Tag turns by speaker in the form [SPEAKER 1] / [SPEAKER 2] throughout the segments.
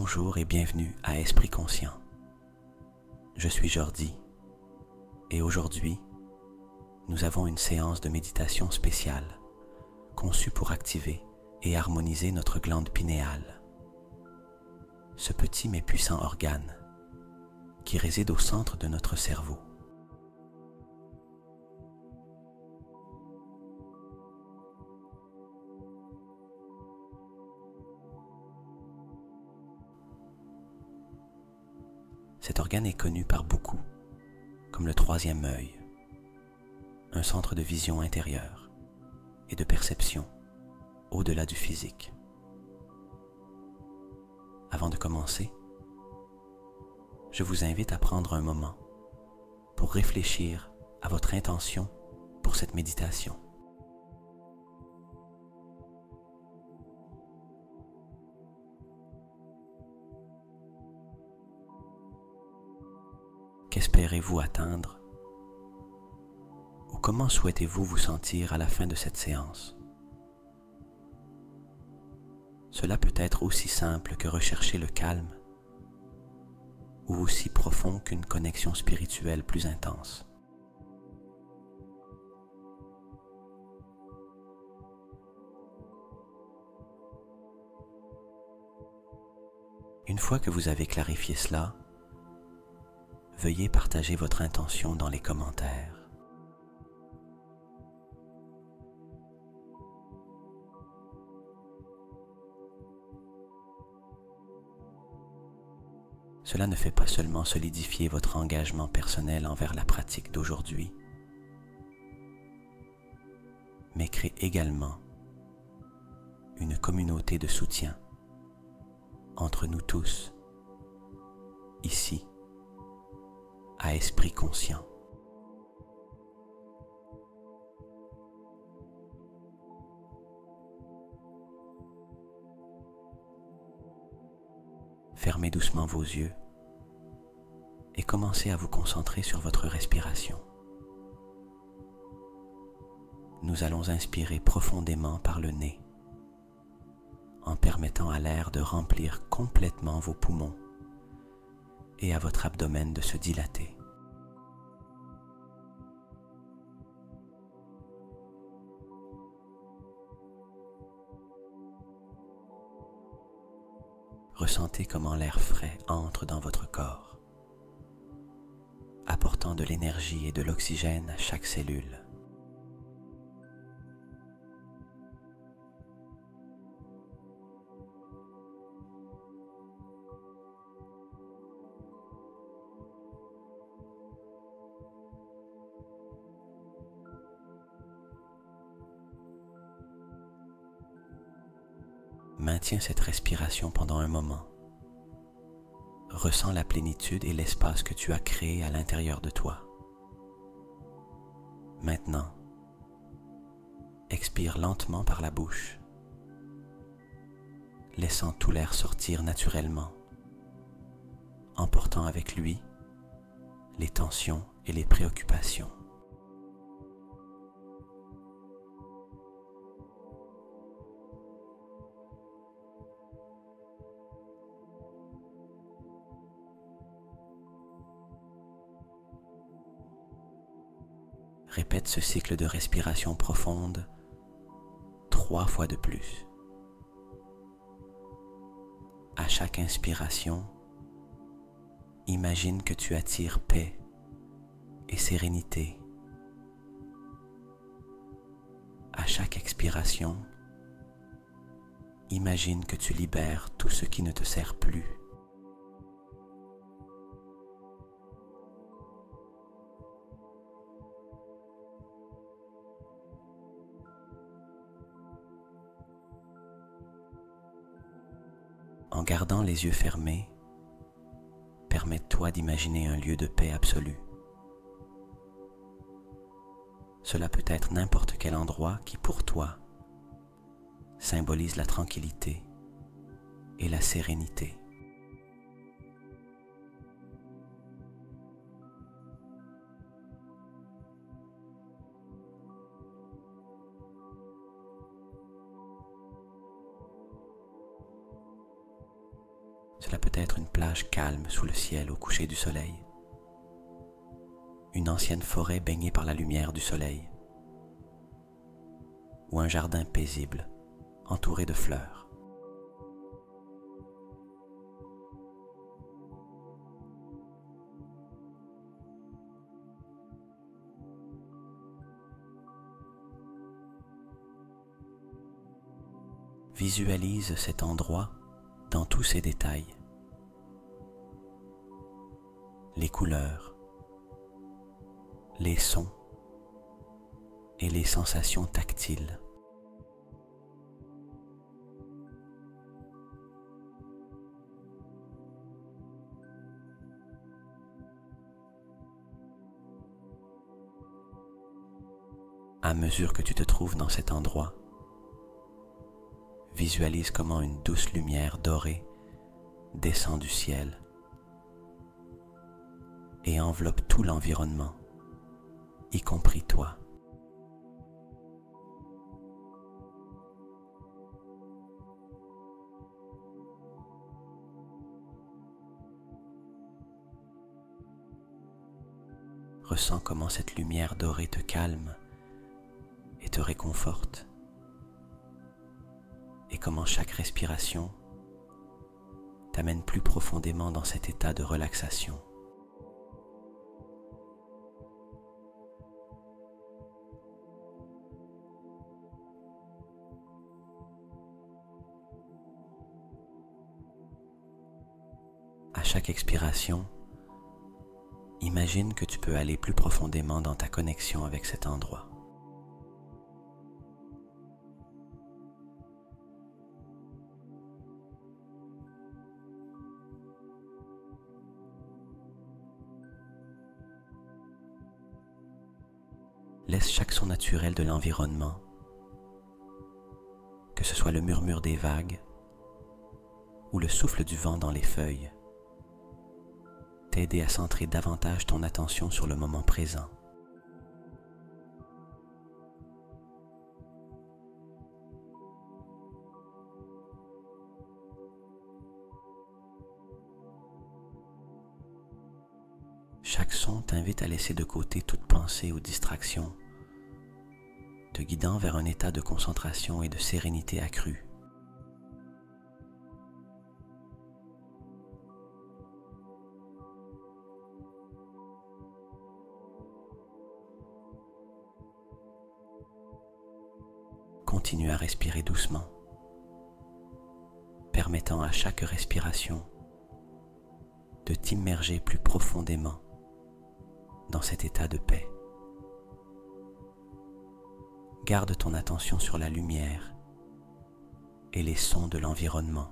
[SPEAKER 1] Bonjour et bienvenue à Esprit Conscient. Je suis Jordi et aujourd'hui, nous avons une séance de méditation spéciale conçue pour activer et harmoniser notre glande pinéale. Ce petit mais puissant organe qui réside au centre de notre cerveau. Cet organe est connu par beaucoup comme le troisième œil, un centre de vision intérieure et de perception au-delà du physique. Avant de commencer, je vous invite à prendre un moment pour réfléchir à votre intention pour cette méditation. Qu'espérez-vous atteindre? Ou comment souhaitez-vous vous sentir à la fin de cette séance? Cela peut être aussi simple que rechercher le calme ou aussi profond qu'une connexion spirituelle plus intense. Une fois que vous avez clarifié cela, veuillez partager votre intention dans les commentaires. Cela ne fait pas seulement solidifier votre engagement personnel envers la pratique d'aujourd'hui, mais crée également une communauté de soutien entre nous tous, ici, à Esprit Conscient. Fermez doucement vos yeux et commencez à vous concentrer sur votre respiration. Nous allons inspirer profondément par le nez, en permettant à l'air de remplir complètement vos poumons et à votre abdomen de se dilater. Ressentez comment l'air frais entre dans votre corps, apportant de l'énergie et de l'oxygène à chaque cellule. Maintiens cette respiration pendant un moment. Ressens la plénitude et l'espace que tu as créé à l'intérieur de toi. Maintenant, expire lentement par la bouche, laissant tout l'air sortir naturellement, emportant avec lui les tensions et les préoccupations. Répète ce cycle de respiration profonde 3 fois de plus. À chaque inspiration, imagine que tu attires paix et sérénité. À chaque expiration, imagine que tu libères tout ce qui ne te sert plus. En gardant les yeux fermés, permets-toi d'imaginer un lieu de paix absolue. Cela peut être n'importe quel endroit qui, pour toi, symbolise la tranquillité et la sérénité. Cela peut être une plage calme sous le ciel au coucher du soleil, une ancienne forêt baignée par la lumière du soleil, ou un jardin paisible entouré de fleurs. Visualise cet endroit dans tous ses détails. Les couleurs, les sons et les sensations tactiles. À mesure que tu te trouves dans cet endroit, visualise comment une douce lumière dorée descend du ciel et enveloppe tout l'environnement, y compris toi. Ressens comment cette lumière dorée te calme et te réconforte, et comment chaque respiration t'amène plus profondément dans cet état de relaxation. À chaque expiration, imagine que tu peux aller plus profondément dans ta connexion avec cet endroit. Laisse chaque son naturel de l'environnement, que ce soit le murmure des vagues ou le souffle du vent dans les feuilles, t'aider à centrer davantage ton attention sur le moment présent. Chaque son t'invite à laisser de côté toute pensée ou distraction, te guidant vers un état de concentration et de sérénité accrue. Continue à respirer doucement, permettant à chaque respiration de t'immerger plus profondément dans cet état de paix. Garde ton attention sur la lumière et les sons de l'environnement.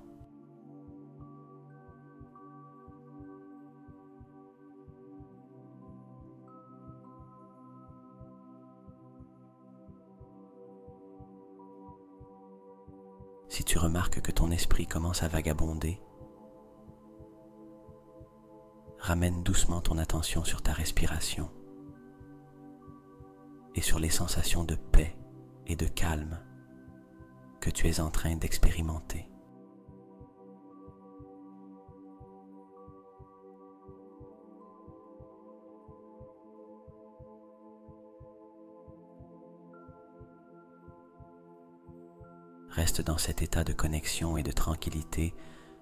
[SPEAKER 1] Si tu remarques que ton esprit commence à vagabonder, ramène doucement ton attention sur ta respiration et sur les sensations de paix et de calme que tu es en train d'expérimenter. Reste dans cet état de connexion et de tranquillité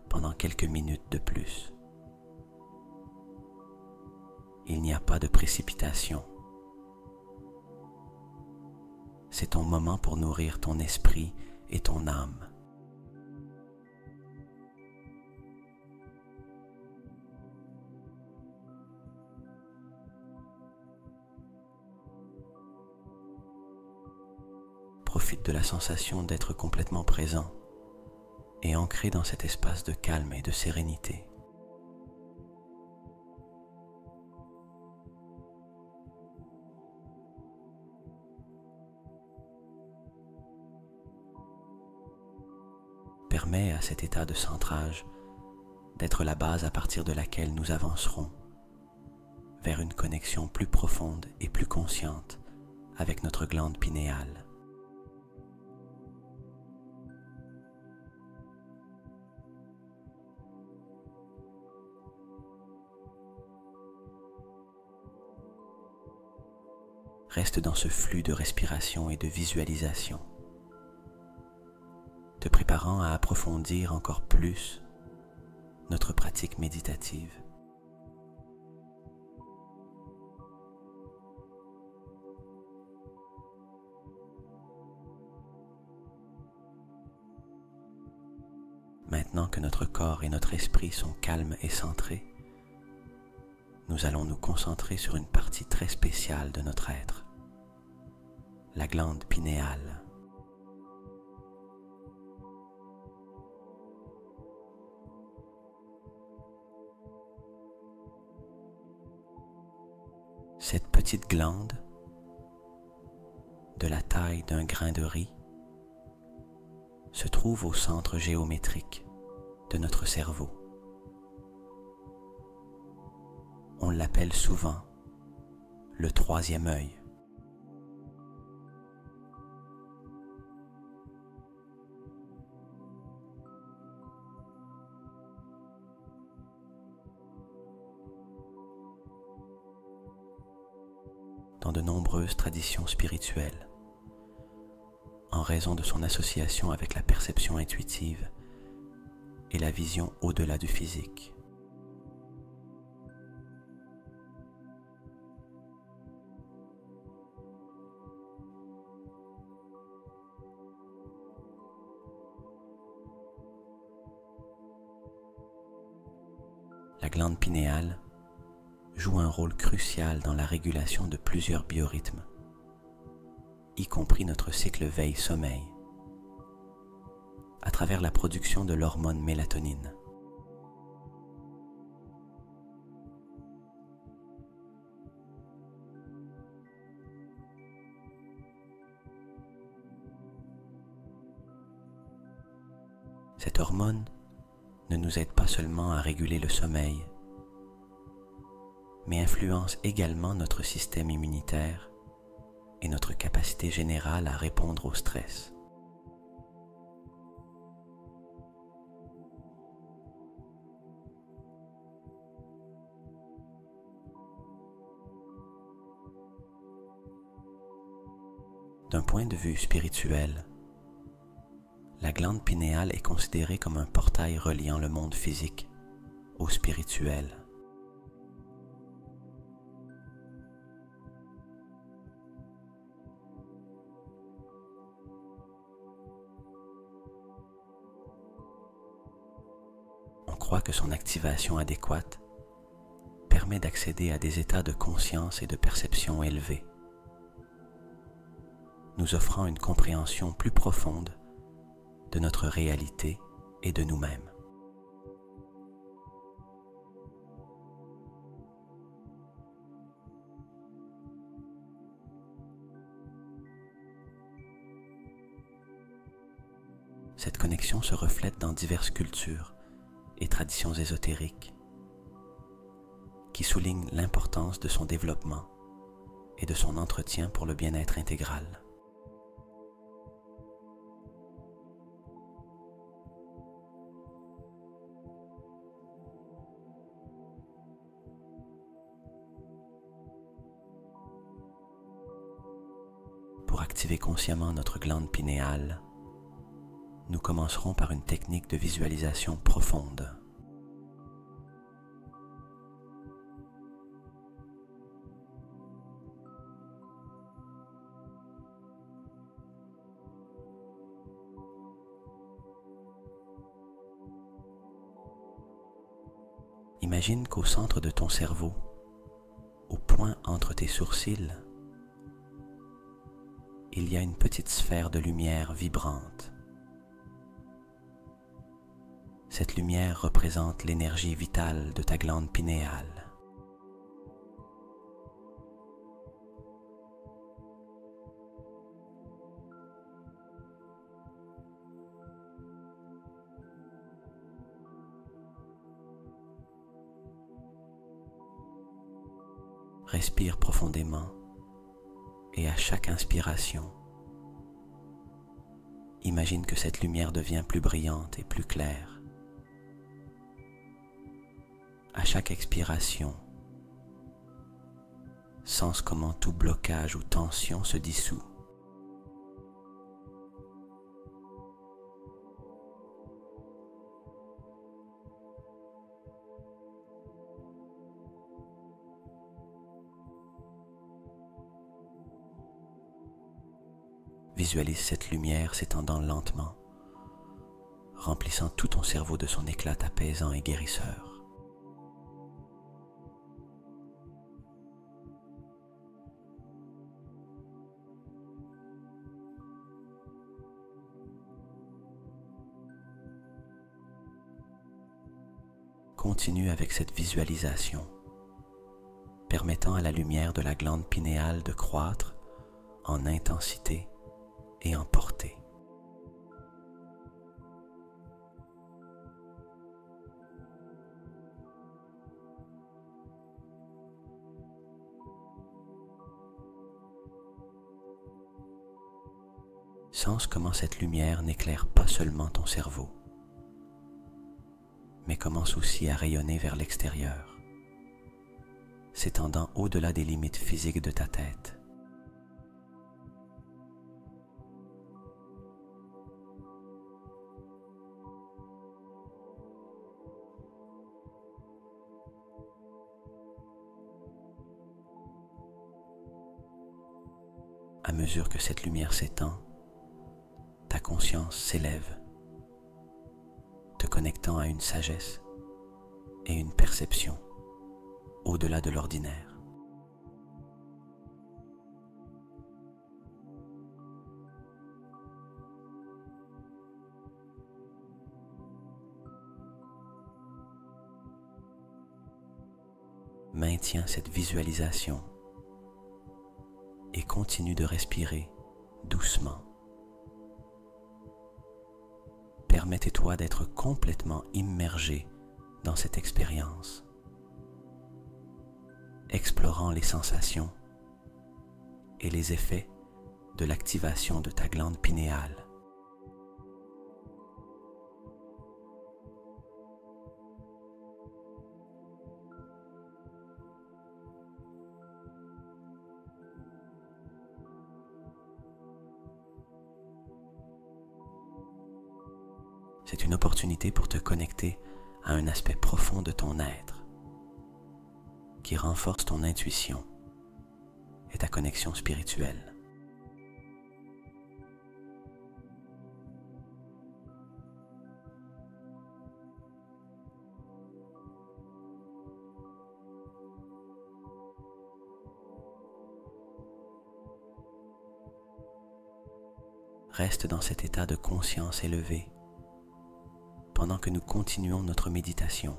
[SPEAKER 1] pendant quelques minutes de plus. Il n'y a pas de précipitation. C'est ton moment pour nourrir ton esprit et ton âme. Profite de la sensation d'être complètement présent et ancré dans cet espace de calme et de sérénité. Permets à cet état de centrage d'être la base à partir de laquelle nous avancerons vers une connexion plus profonde et plus consciente avec notre glande pinéale. reste dans ce flux de respiration et de visualisation, te préparant à approfondir encore plus notre pratique méditative. Maintenant que notre corps et notre esprit sont calmes et centrés, nous allons nous concentrer sur une partie très spéciale de notre être, la glande pinéale. Cette petite glande, de la taille d'un grain de riz, se trouve au centre géométrique de notre cerveau. On l'appelle souvent le troisième œil. Dans de nombreuses traditions spirituelles, en raison de son association avec la perception intuitive et la vision au-delà du physique. La glande pinéale joue un rôle crucial dans la régulation de plusieurs biorhythmes, y compris notre cycle veille-sommeil, à travers la production de l'hormone mélatonine. Cette hormone ne nous aide pas seulement à réguler le sommeil, mais influence également notre système immunitaire et notre capacité générale à répondre au stress. D'un point de vue spirituel, la glande pinéale est considérée comme un portail reliant le monde physique au spirituel. On croit que son activation adéquate permet d'accéder à des états de conscience et de perception élevés, nous offrant une compréhension plus profonde de notre réalité et de nous-mêmes. Cette connexion se reflète dans diverses cultures et traditions ésotériques qui soulignent l'importance de son développement et de son entretien pour le bien-être intégral. Pour activer consciemment notre glande pinéale, nous commencerons par une technique de visualisation profonde. Imagine qu'au centre de ton cerveau, au point entre tes sourcils, il y a une petite sphère de lumière vibrante. Cette lumière représente l'énergie vitale de ta glande pinéale. Respire profondément et à chaque inspiration, imagine que cette lumière devient plus brillante et plus claire. À chaque expiration, Sens comment tout blocage ou tension se dissout. Visualise cette lumière s'étendant lentement, remplissant tout ton cerveau de son éclat apaisant et guérisseur. Continue avec cette visualisation, permettant à la lumière de la glande pinéale de croître en intensité et en portée. Sens comment cette lumière n'éclaire pas seulement ton cerveau, mais commence aussi à rayonner vers l'extérieur, s'étendant au-delà des limites physiques de ta tête. À mesure que cette lumière s'étend, ta conscience s'élève, te connectant à une sagesse et une perception au-delà de l'ordinaire. Maintiens cette visualisation et continue de respirer doucement. Permettez-toi d'être complètement immergé dans cette expérience, explorant les sensations et les effets de l'activation de ta glande pinéale. C'est une opportunité pour te connecter à un aspect profond de ton être qui renforce ton intuition et ta connexion spirituelle. Reste dans cet état de conscience élevée pendant que nous continuons notre méditation,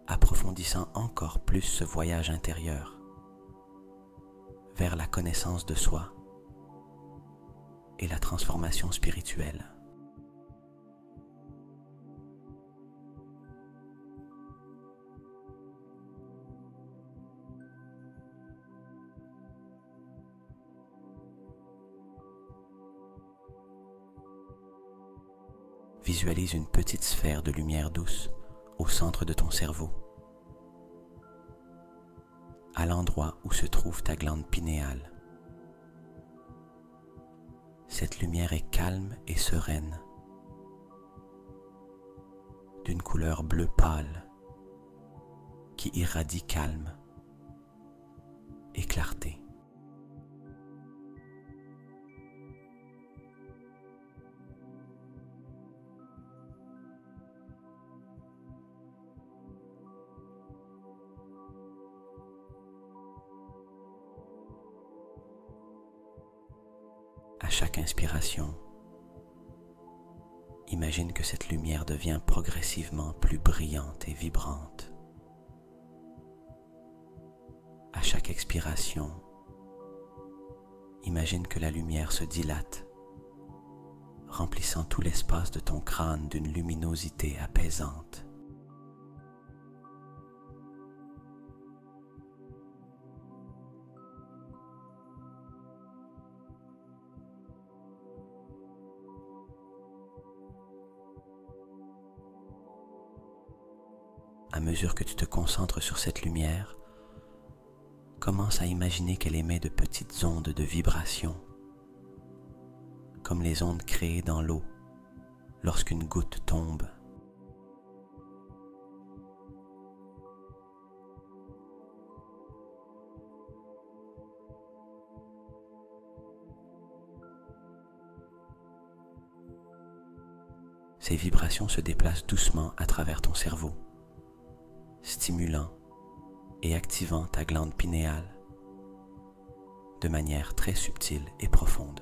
[SPEAKER 1] approfondissant encore plus ce voyage intérieur vers la connaissance de soi et la transformation spirituelle. Visualise une petite sphère de lumière douce au centre de ton cerveau, à l'endroit où se trouve ta glande pinéale. Cette lumière est calme et sereine, d'une couleur bleu pâle, qui irradie calme et clarté. À chaque inspiration, imagine que cette lumière devient progressivement plus brillante et vibrante. À chaque expiration, imagine que la lumière se dilate, remplissant tout l'espace de ton crâne d'une luminosité apaisante. À mesure que tu te concentres sur cette lumière, commence à imaginer qu'elle émet de petites ondes de vibration, comme les ondes créées dans l'eau lorsqu'une goutte tombe. Ces vibrations se déplacent doucement à travers ton cerveau, stimulant et activant ta glande pinéale de manière très subtile et profonde.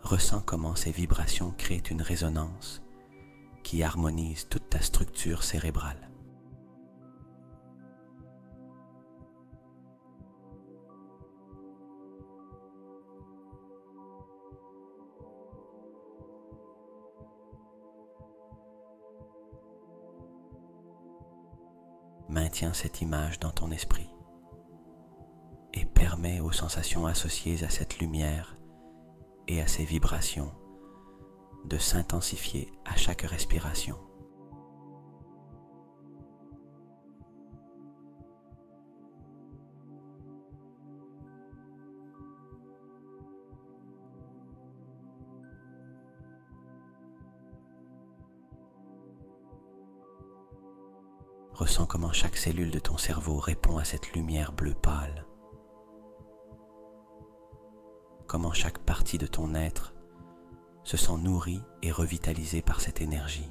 [SPEAKER 1] Ressens comment ces vibrations créent une résonance qui harmonise toute ta structure cérébrale. Maintiens cette image dans ton esprit et permets aux sensations associées à cette lumière et à ces vibrations de s'intensifier à chaque respiration. Ressens comment chaque cellule de ton cerveau répond à cette lumière bleue pâle. Comment chaque partie de ton être se sent nourrie et revitalisée par cette énergie.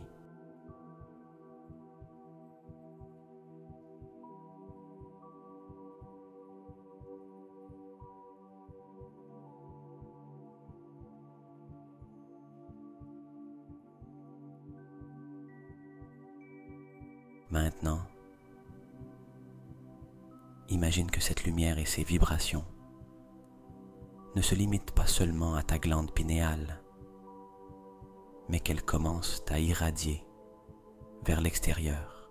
[SPEAKER 1] Maintenant, imagine que cette lumière et ses vibrations ne se limitent pas seulement à ta glande pinéale, mais qu'elles commencent à irradier vers l'extérieur,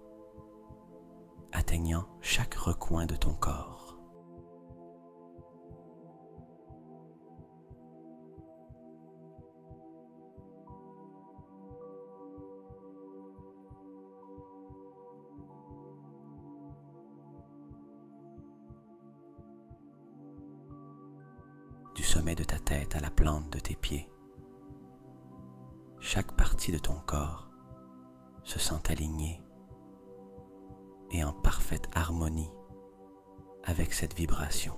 [SPEAKER 1] atteignant chaque recoin de ton corps. Du sommet de ta tête à la plante de tes pieds, chaque partie de ton corps se sent alignée et en parfaite harmonie avec cette vibration.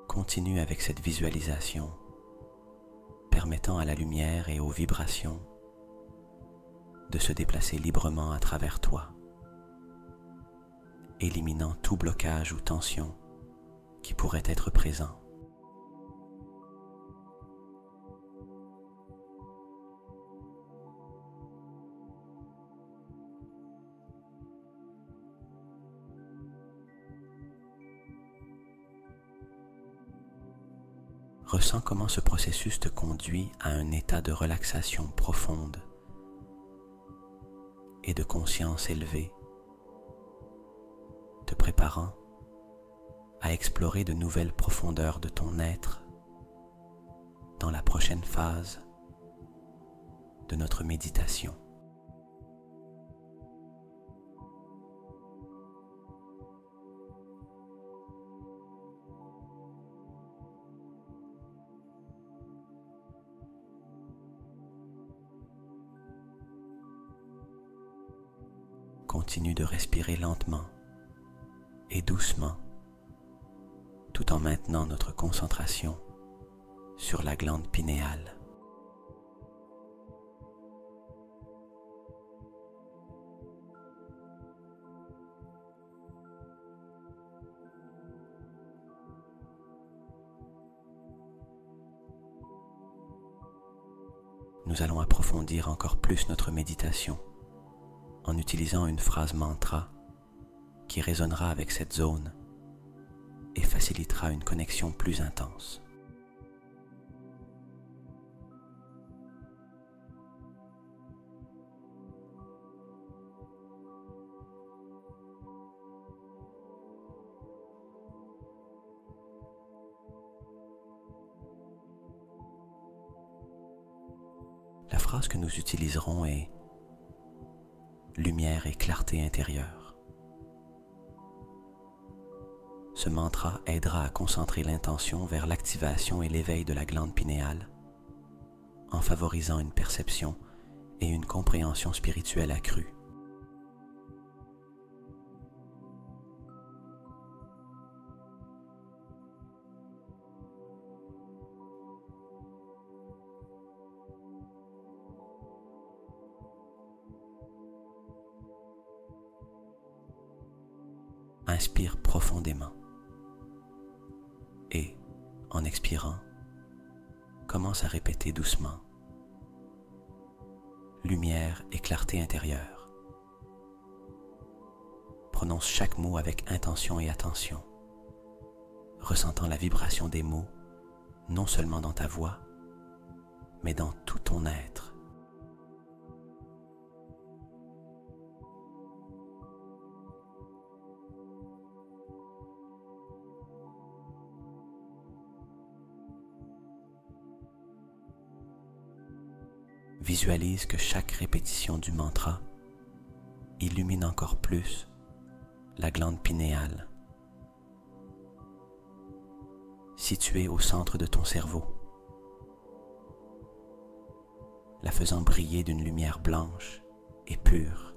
[SPEAKER 1] Continue avec cette visualisation, permettant à la lumière et aux vibrations de se déplacer librement à travers toi, éliminant tout blocage ou tension qui pourrait être présent. Ressens comment ce processus te conduit à un état de relaxation profonde et de conscience élevée, te préparant à explorer de nouvelles profondeurs de ton être dans la prochaine phase de notre méditation. Continue de respirer lentement et doucement, tout en maintenant notre concentration sur la glande pinéale. Nous allons approfondir encore plus notre méditation en utilisant une phrase mantra qui résonnera avec cette zone et facilitera une connexion plus intense. phrase que nous utiliserons est lumière et clarté intérieure. Ce mantra aidera à concentrer l'intention vers l'activation et l'éveil de la glande pinéale, en favorisant une perception et une compréhension spirituelle accrue. Inspire profondément et, en expirant, commence à répéter doucement lumière et clarté intérieure. Prononce chaque mot avec intention et attention, ressentant la vibration des mots non seulement dans ta voix, mais dans tout ton être. Visualise que chaque répétition du mantra illumine encore plus la glande pinéale, située au centre de ton cerveau, la faisant briller d'une lumière blanche et pure.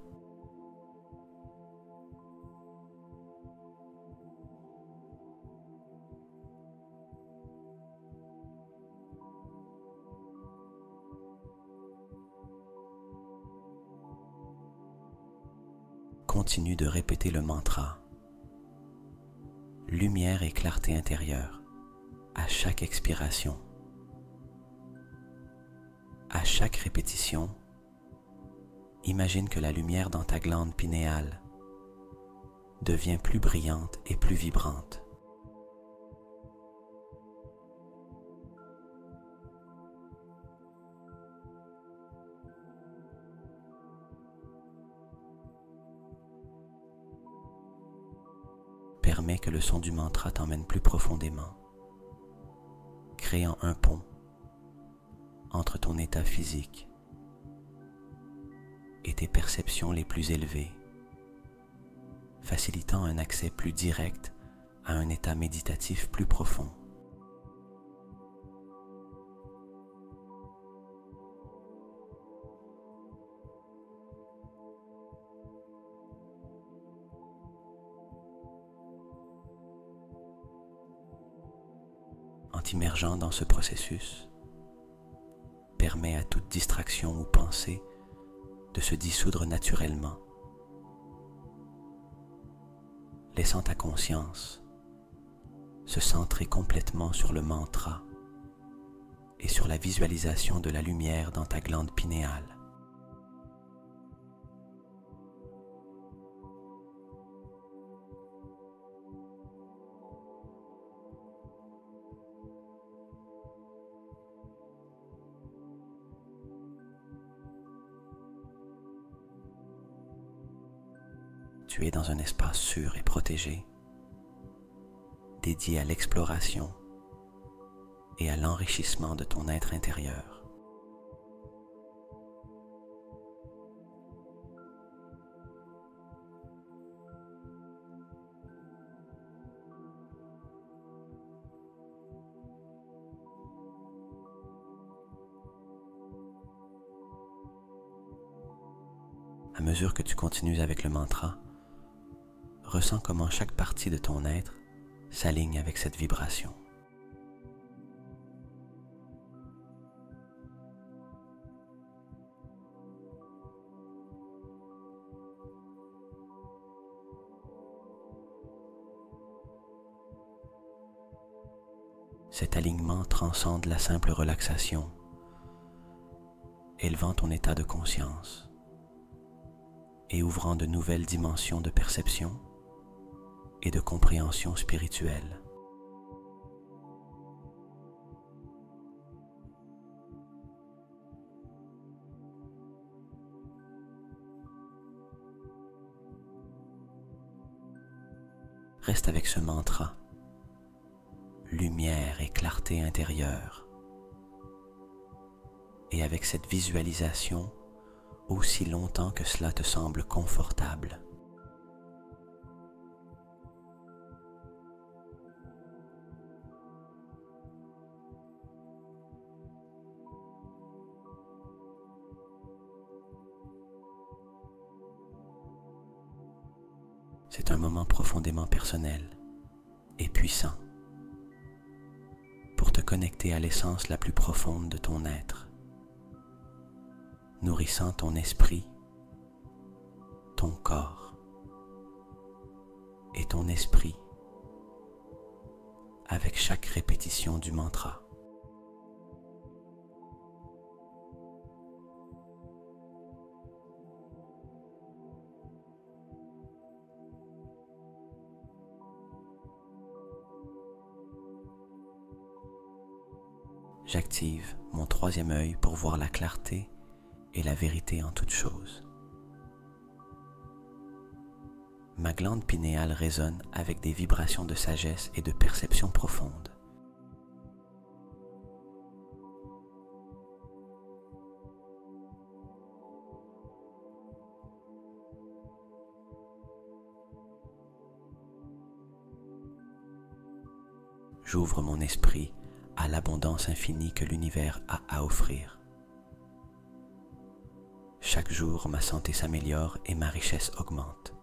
[SPEAKER 1] Continue de répéter le mantra lumière et clarté intérieure à chaque expiration. À chaque répétition, imagine que la lumière dans ta glande pinéale devient plus brillante et plus vibrante. Permets que le son du mantra t'emmène plus profondément, créant un pont entre ton état physique et tes perceptions les plus élevées, facilitant un accès plus direct à un état méditatif plus profond. En t'immergeant dans ce processus, permets à toute distraction ou pensée de se dissoudre naturellement, laissant ta conscience se centrer complètement sur le mantra et sur la visualisation de la lumière dans ta glande pinéale. Tu es dans un espace sûr et protégé, dédié à l'exploration et à l'enrichissement de ton être intérieur. À mesure que tu continues avec le mantra, ressens comment chaque partie de ton être s'aligne avec cette vibration. Cet alignement transcende la simple relaxation, élevant ton état de conscience et ouvrant de nouvelles dimensions de perception et de compréhension spirituelle. Reste avec ce mantra, lumière et clarté intérieure, et avec cette visualisation aussi longtemps que cela te semble confortable. C'est un moment profondément personnel et puissant pour te connecter à l'essence la plus profonde de ton être, nourrissant ton esprit, ton corps et ton esprit avec chaque répétition du mantra. J'active mon troisième œil pour voir la clarté et la vérité en toutes choses. Ma glande pinéale résonne avec des vibrations de sagesse et de perception profonde. J'ouvre mon esprit à l'abondance infinie que l'univers a à offrir. Chaque jour, ma santé s'améliore et ma richesse augmente.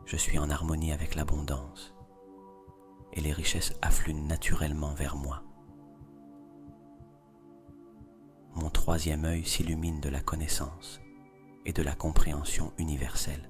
[SPEAKER 1] Je suis en harmonie avec l'abondance et les richesses affluent naturellement vers moi. Mon troisième œil s'illumine de la connaissance et de la compréhension universelle.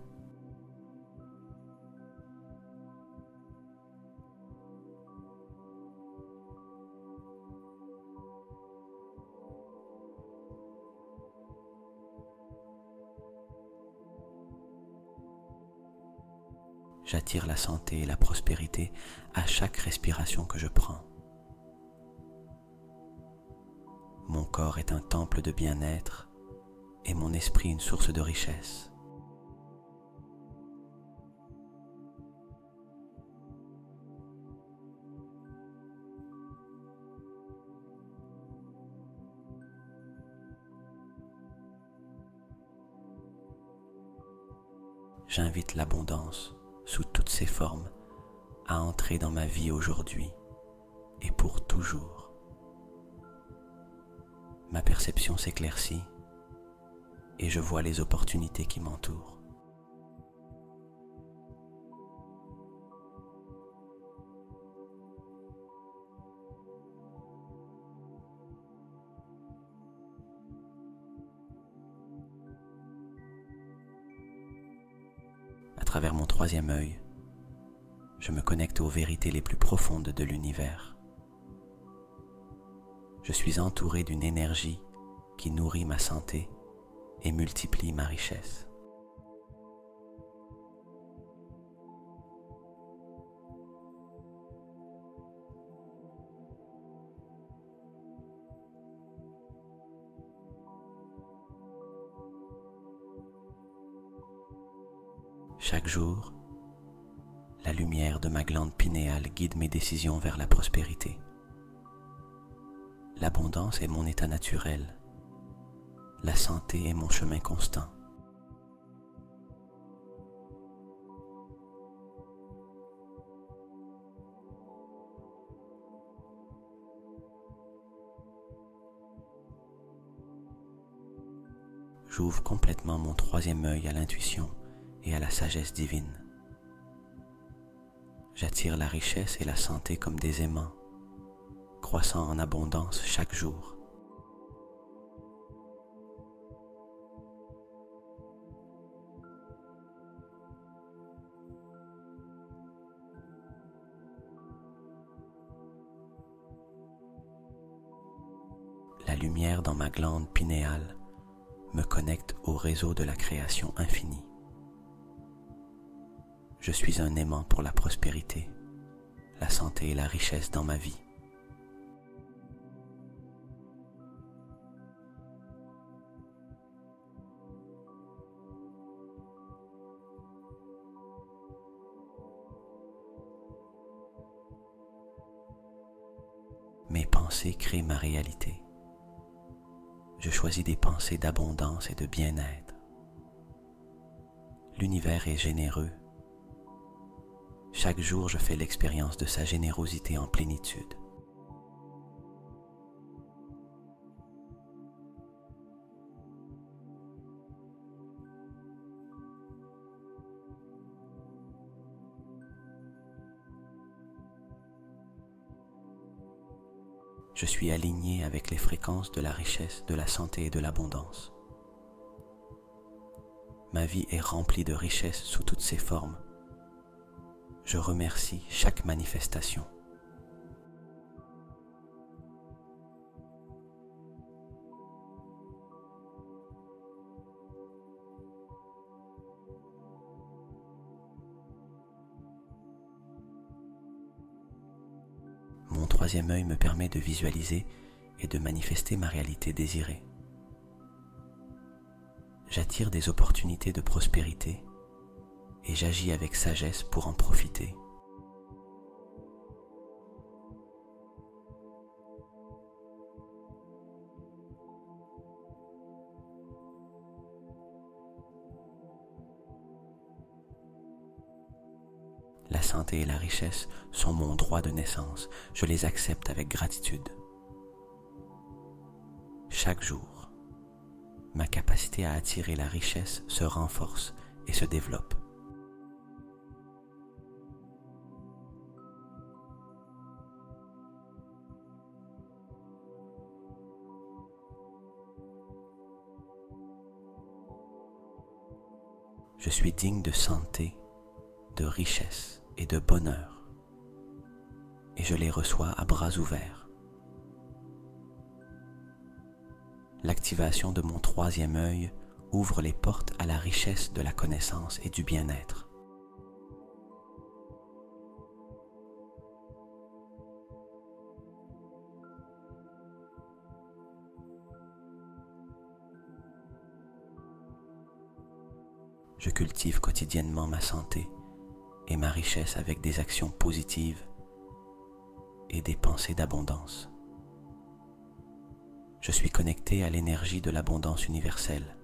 [SPEAKER 1] J'attire la santé et la prospérité à chaque respiration que je prends. Mon corps est un temple de bien-être et mon esprit une source de richesse. J'invite l'abondance sous toutes ses formes à entrer dans ma vie aujourd'hui et pour toujours. Ma perception s'éclaircit et je vois les opportunités qui m'entourent. À travers mon troisième œil, je me connecte aux vérités les plus profondes de l'univers. Je suis entouré d'une énergie qui nourrit ma santé et multiplie ma richesse. Chaque jour, la lumière de ma glande pinéale guide mes décisions vers la prospérité. L'abondance est mon état naturel. La santé est mon chemin constant. J'ouvre complètement mon troisième œil à l'intuition et à la sagesse divine. J'attire la richesse et la santé comme des aimants, croissant en abondance chaque jour. La lumière dans ma glande pinéale me connecte au réseau de la création infinie. Je suis un aimant pour la prospérité, la santé et la richesse dans ma vie. Mes pensées créent ma réalité. Je choisis des pensées d'abondance et de bien-être. L'univers est généreux. Chaque jour, je fais l'expérience de sa générosité en plénitude. Je suis aligné avec les fréquences de la richesse, de la santé et de l'abondance. Ma vie est remplie de richesses sous toutes ses formes. Je remercie chaque manifestation. Mon troisième œil me permet de visualiser et de manifester ma réalité désirée. J'attire des opportunités de prospérité et j'agis avec sagesse pour en profiter. La santé et la richesse sont mon droit de naissance. Je les accepte avec gratitude. Chaque jour, ma capacité à attirer la richesse se renforce et se développe. Je suis digne de santé, de richesse et de bonheur, et je les reçois à bras ouverts. L'activation de mon troisième œil ouvre les portes à la richesse de la connaissance et du bien-être. Je cultive quotidiennement ma santé et ma richesse avec des actions positives et des pensées d'abondance. Je suis connecté à l'énergie de l'abondance universelle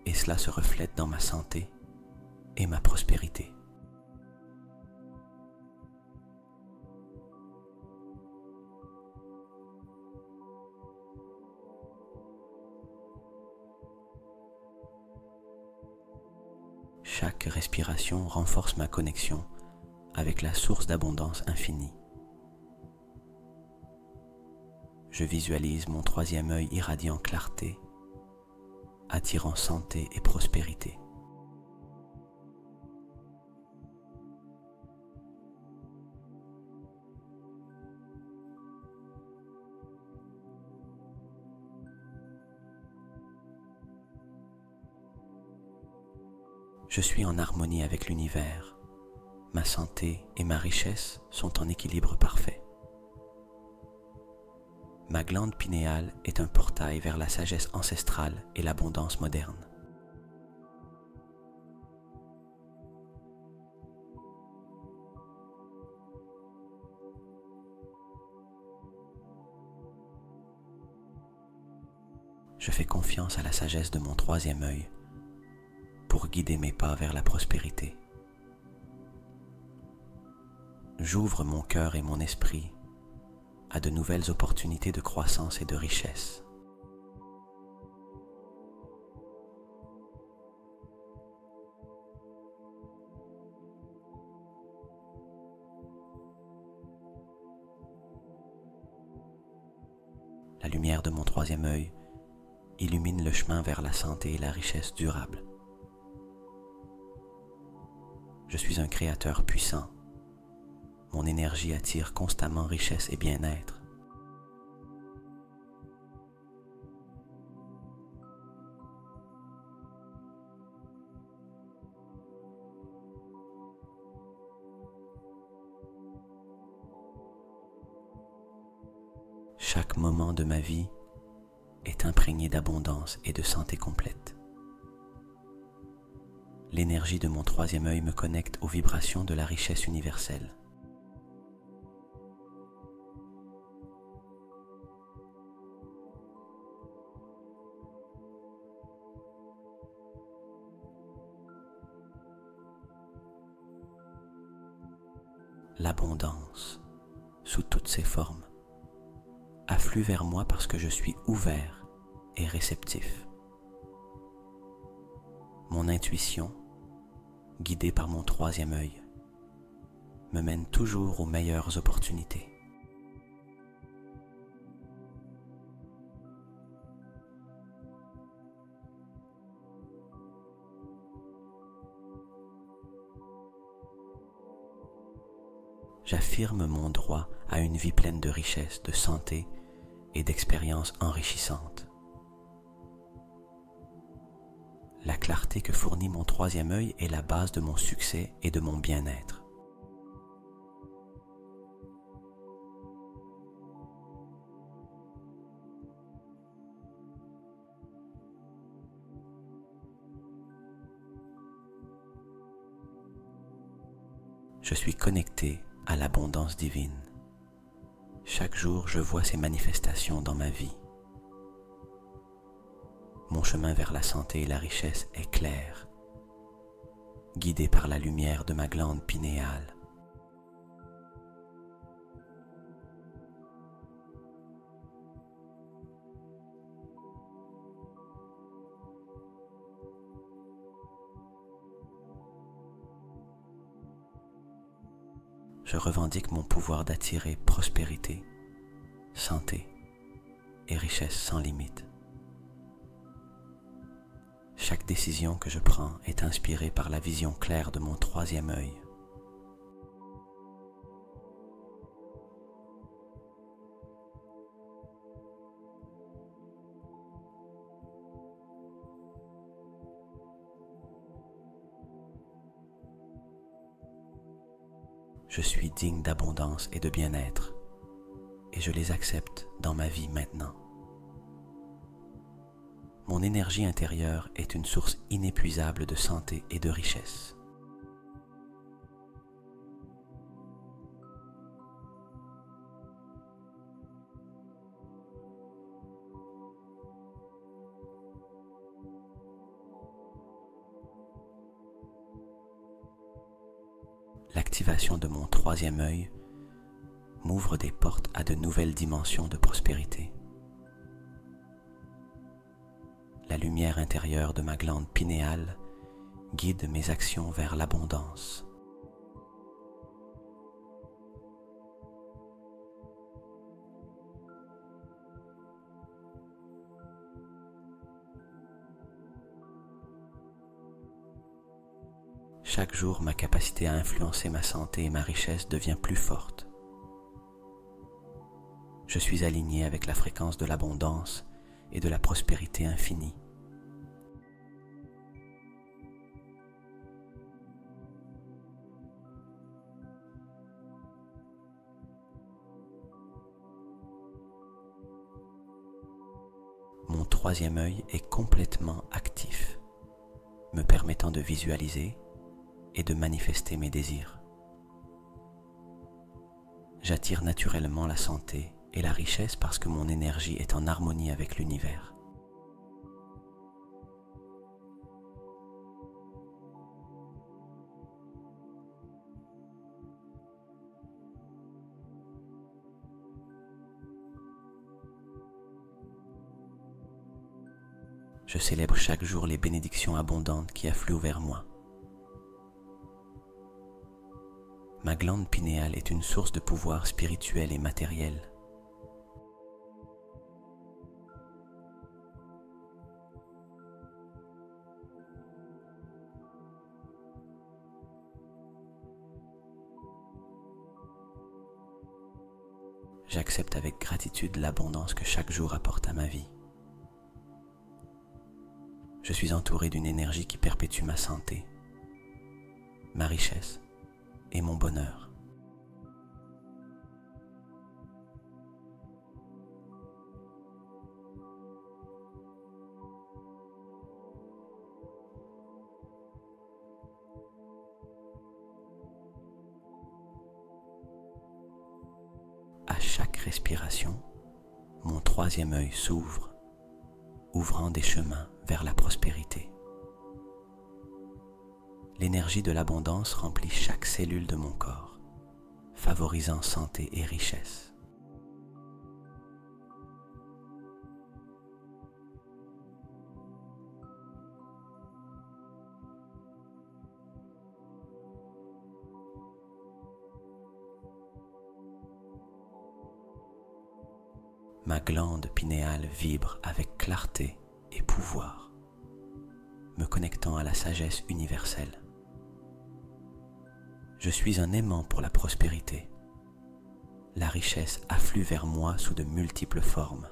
[SPEAKER 1] et cela se reflète dans ma santé et ma prospérité. Chaque respiration renforce ma connexion avec la source d'abondance infinie. Je visualise mon troisième œil irradiant clarté, attirant santé et prospérité. Je suis en harmonie avec l'univers. Ma santé et ma richesse sont en équilibre parfait. Ma glande pinéale est un portail vers la sagesse ancestrale et l'abondance moderne. Je fais confiance à la sagesse de mon troisième œil pour guider mes pas vers la prospérité. J'ouvre mon cœur et mon esprit à de nouvelles opportunités de croissance et de richesse. La lumière de mon troisième œil illumine le chemin vers la santé et la richesse durable. Je suis un créateur puissant. Mon énergie attire constamment richesse et bien-être. Chaque moment de ma vie est imprégné d'abondance et de santé complète. L'énergie de mon troisième œil me connecte aux vibrations de la richesse universelle. l'abondance, sous toutes ses formes, afflue vers moi parce que je suis ouvert et réceptif. Mon intuition, guidée par mon troisième œil, me mène toujours aux meilleures opportunités. J'affirme mon droit à une vie pleine de richesse, de santé et d'expériences enrichissantes. La clarté que fournit mon troisième œil est la base de mon succès et de mon bien-être. Je suis connecté à l'abondance divine. Chaque jour, je vois ses manifestations dans ma vie. Mon chemin vers la santé et la richesse est clair, guidé par la lumière de ma glande pinéale. Je revendique mon pouvoir d'attirer prospérité, santé et richesse sans limite. Chaque décision que je prends est inspirée par la vision claire de mon troisième œil. Je suis digne d'abondance et de bien-être, et je les accepte dans ma vie maintenant. Mon énergie intérieure est une source inépuisable de santé et de richesse. L'activation de mon troisième œil m'ouvre des portes à de nouvelles dimensions de prospérité. La lumière intérieure de ma glande pinéale guide mes actions vers l'abondance. Chaque jour, ma capacité à influencer ma santé et ma richesse devient plus forte. Je suis aligné avec la fréquence de l'abondance et de la prospérité infinie. Mon troisième œil est complètement actif, me permettant de visualiser et de manifester mes désirs. J'attire naturellement la santé et la richesse parce que mon énergie est en harmonie avec l'univers. Je célèbre chaque jour les bénédictions abondantes qui affluent vers moi. Ma glande pinéale est une source de pouvoir spirituel et matériel. J'accepte avec gratitude l'abondance que chaque jour apporte à ma vie. Je suis entouré d'une énergie qui perpétue ma santé, ma richesse et mon bonheur. À chaque respiration, mon troisième œil s'ouvre, ouvrant des chemins vers la prospérité. L'énergie de l'abondance remplit chaque cellule de mon corps, favorisant santé et richesse. Ma glande pinéale vibre avec clarté et pouvoir, me connectant à la sagesse universelle. Je suis un aimant pour la prospérité. La richesse afflue vers moi sous de multiples formes.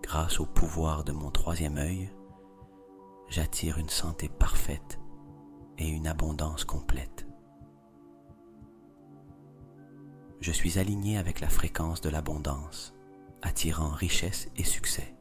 [SPEAKER 1] Grâce au pouvoir de mon troisième œil, j'attire une santé parfaite et une abondance complète. Je suis aligné avec la fréquence de l'abondance, attirant richesse et succès.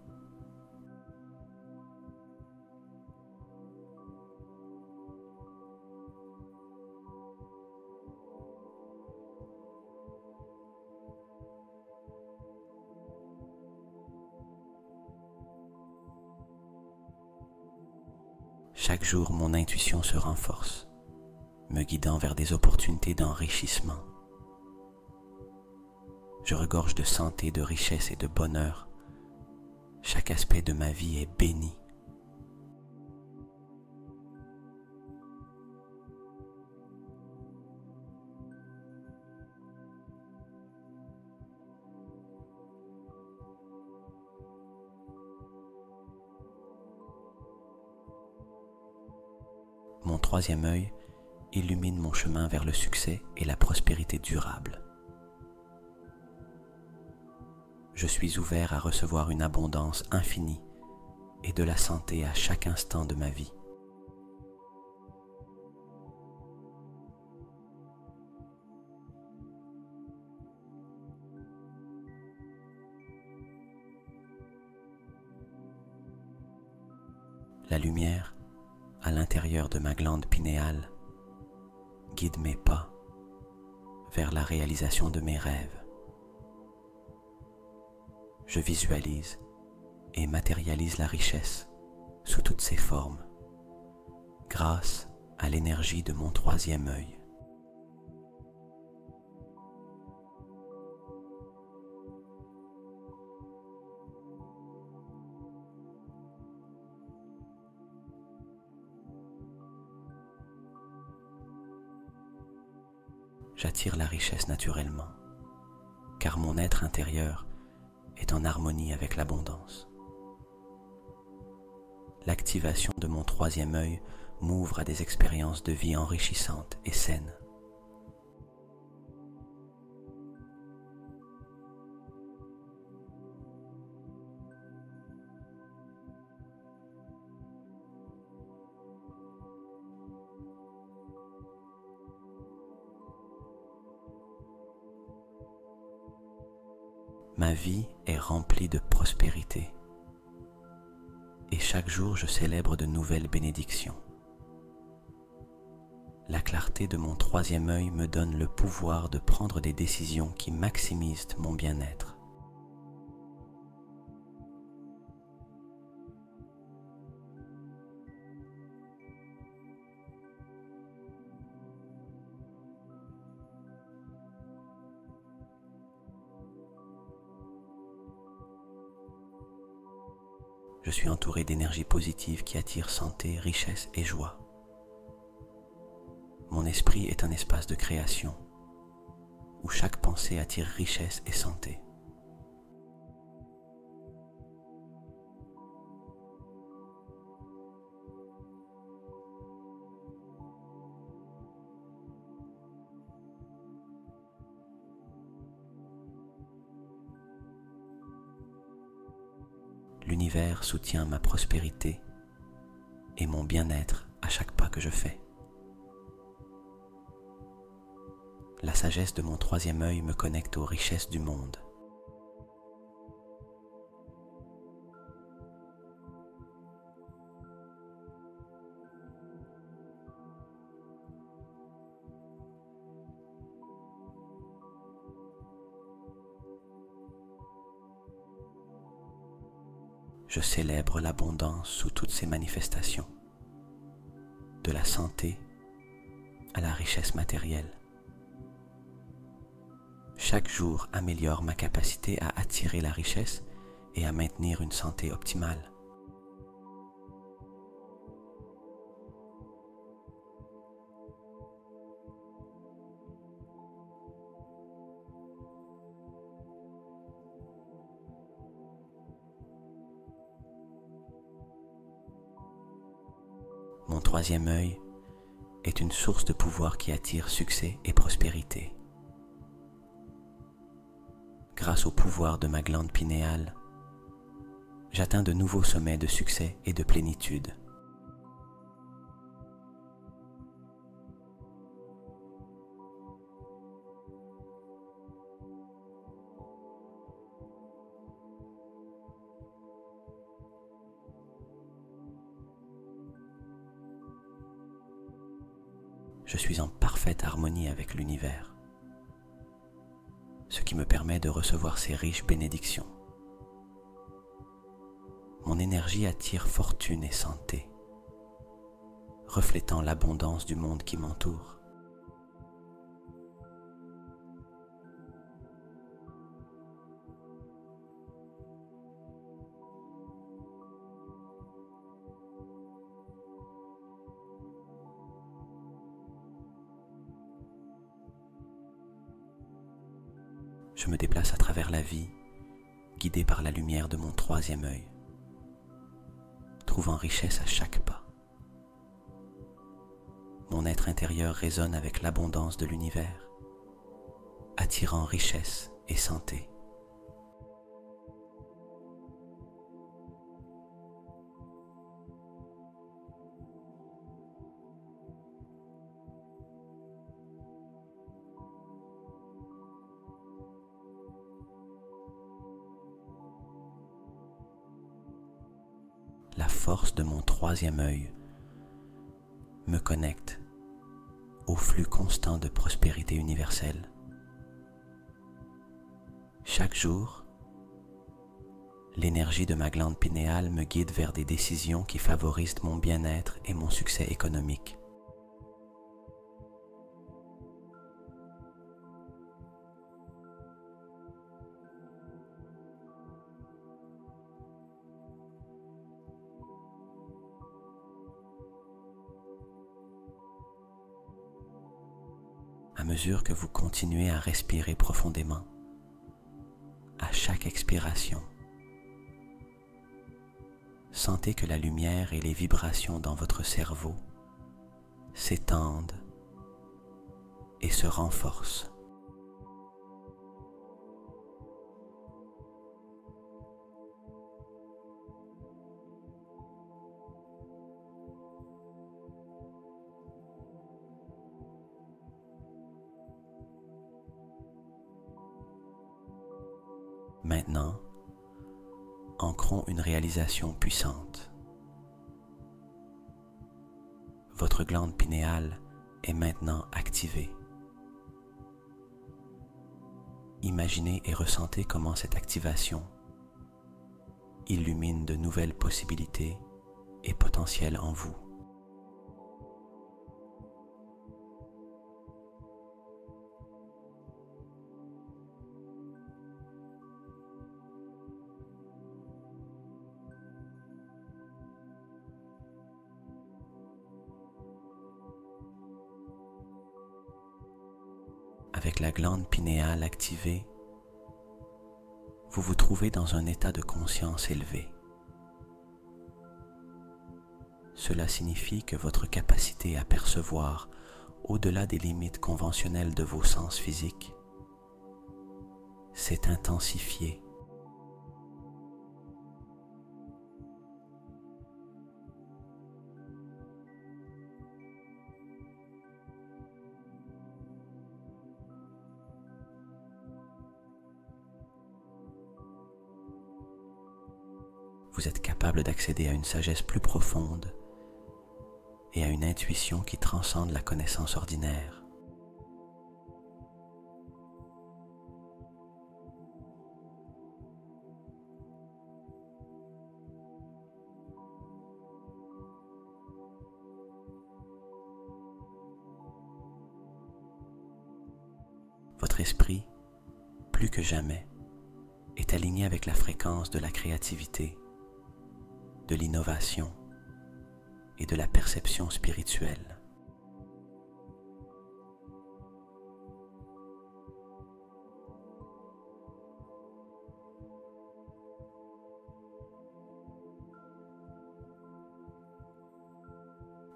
[SPEAKER 1] Chaque jour, mon intuition se renforce, me guidant vers des opportunités d'enrichissement. Je regorge de santé, de richesse et de bonheur. Chaque aspect de ma vie est béni. Mon troisième œil illumine mon chemin vers le succès et la prospérité durable. Je suis ouvert à recevoir une abondance infinie et de la santé à chaque instant de ma vie. La lumière, à l'intérieur de ma glande pinéale, guide mes pas vers la réalisation de mes rêves. Je visualise et matérialise la richesse sous toutes ses formes, grâce à l'énergie de mon troisième œil. J'attire la richesse naturellement, car mon être intérieur est en harmonie avec l'abondance. L'activation de mon troisième œil m'ouvre à des expériences de vie enrichissantes et saines. Ma vie est remplie de prospérité et chaque jour je célèbre de nouvelles bénédictions. La clarté de mon troisième œil me donne le pouvoir de prendre des décisions qui maximisent mon bien-être. Je suis entouré d'énergie positive qui attire santé, richesse et joie. Mon esprit est un espace de création où chaque pensée attire richesse et santé. L'univers soutient ma prospérité et mon bien-être à chaque pas que je fais. La sagesse de mon troisième œil me connecte aux richesses du monde. je célèbre l'abondance sous toutes ses manifestations, de la santé à la richesse matérielle. Chaque jour améliore ma capacité à attirer la richesse et à maintenir une santé optimale. Mon troisième œil est une source de pouvoir qui attire succès et prospérité. Grâce au pouvoir de ma glande pinéale, j'atteins de nouveaux sommets de succès et de plénitude. Je suis en parfaite harmonie avec l'univers, ce qui me permet de recevoir ces riches bénédictions. Mon énergie attire fortune et santé, reflétant l'abondance du monde qui m'entoure. Je me déplace à travers la vie, guidé par la lumière de mon troisième œil, trouvant richesse à chaque pas. Mon être intérieur résonne avec l'abondance de l'univers, attirant richesse et santé. La force de mon troisième œil me connecte au flux constant de prospérité universelle. Chaque jour, l'énergie de ma glande pinéale me guide vers des décisions qui favorisent mon bien-être et mon succès économique. À mesure que vous continuez à respirer profondément, à chaque expiration, sentez que la lumière et les vibrations dans votre cerveau s'étendent et se renforcent. Maintenant, ancrons une réalisation puissante. Votre glande pinéale est maintenant activée. Imaginez et ressentez comment cette activation illumine de nouvelles possibilités et potentiels en vous. Avec la glande pinéale activée, vous vous trouvez dans un état de conscience élevé. Cela signifie que votre capacité à percevoir au-delà des limites conventionnelles de vos sens physiques s'est intensifiée. Vous êtes capable d'accéder à une sagesse plus profonde et à une intuition qui transcende la connaissance ordinaire. votre esprit, plus que jamais, est aligné avec la fréquence de la créativité, de l'innovation et de la perception spirituelle.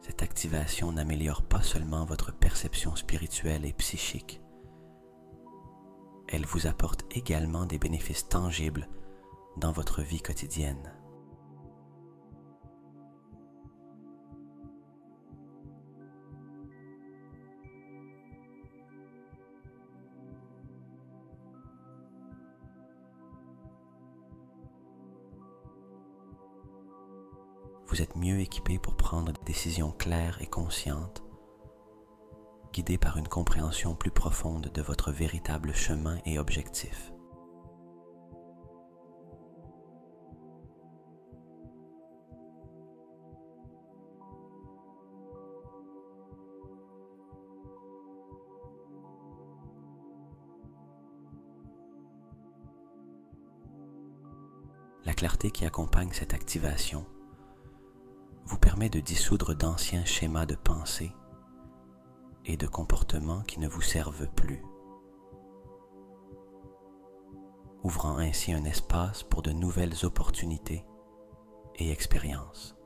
[SPEAKER 1] Cette activation n'améliore pas seulement votre perception spirituelle et psychique, elle vous apporte également des bénéfices tangibles dans votre vie quotidienne. Vous êtes mieux équipé pour prendre des décisions claires et conscientes, guidé par une compréhension plus profonde de votre véritable chemin et objectif. La clarté qui accompagne cette activation vous permet de dissoudre d'anciens schémas de pensée et de comportements qui ne vous servent plus, ouvrant ainsi un espace pour de nouvelles opportunités et expériences.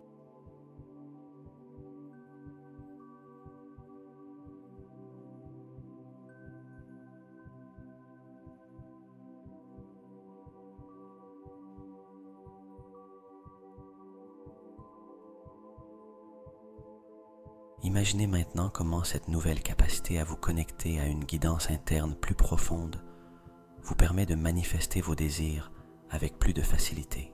[SPEAKER 1] Imaginez maintenant comment cette nouvelle capacité à vous connecter à une guidance interne plus profonde vous permet de manifester vos désirs avec plus de facilité.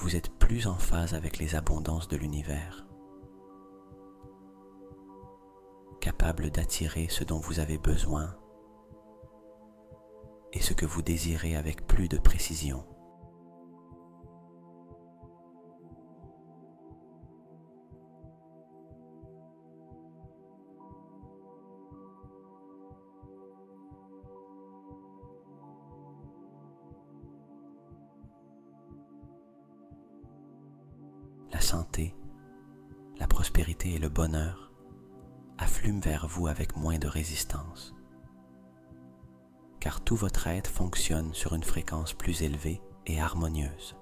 [SPEAKER 1] Vous êtes plus en phase avec les abondances de l'univers, capable d'attirer ce dont vous avez besoin et ce que vous désirez avec plus de précision. La santé, la prospérité et le bonheur affluent vers vous avec moins de résistance, car tout votre être fonctionne sur une fréquence plus élevée et harmonieuse.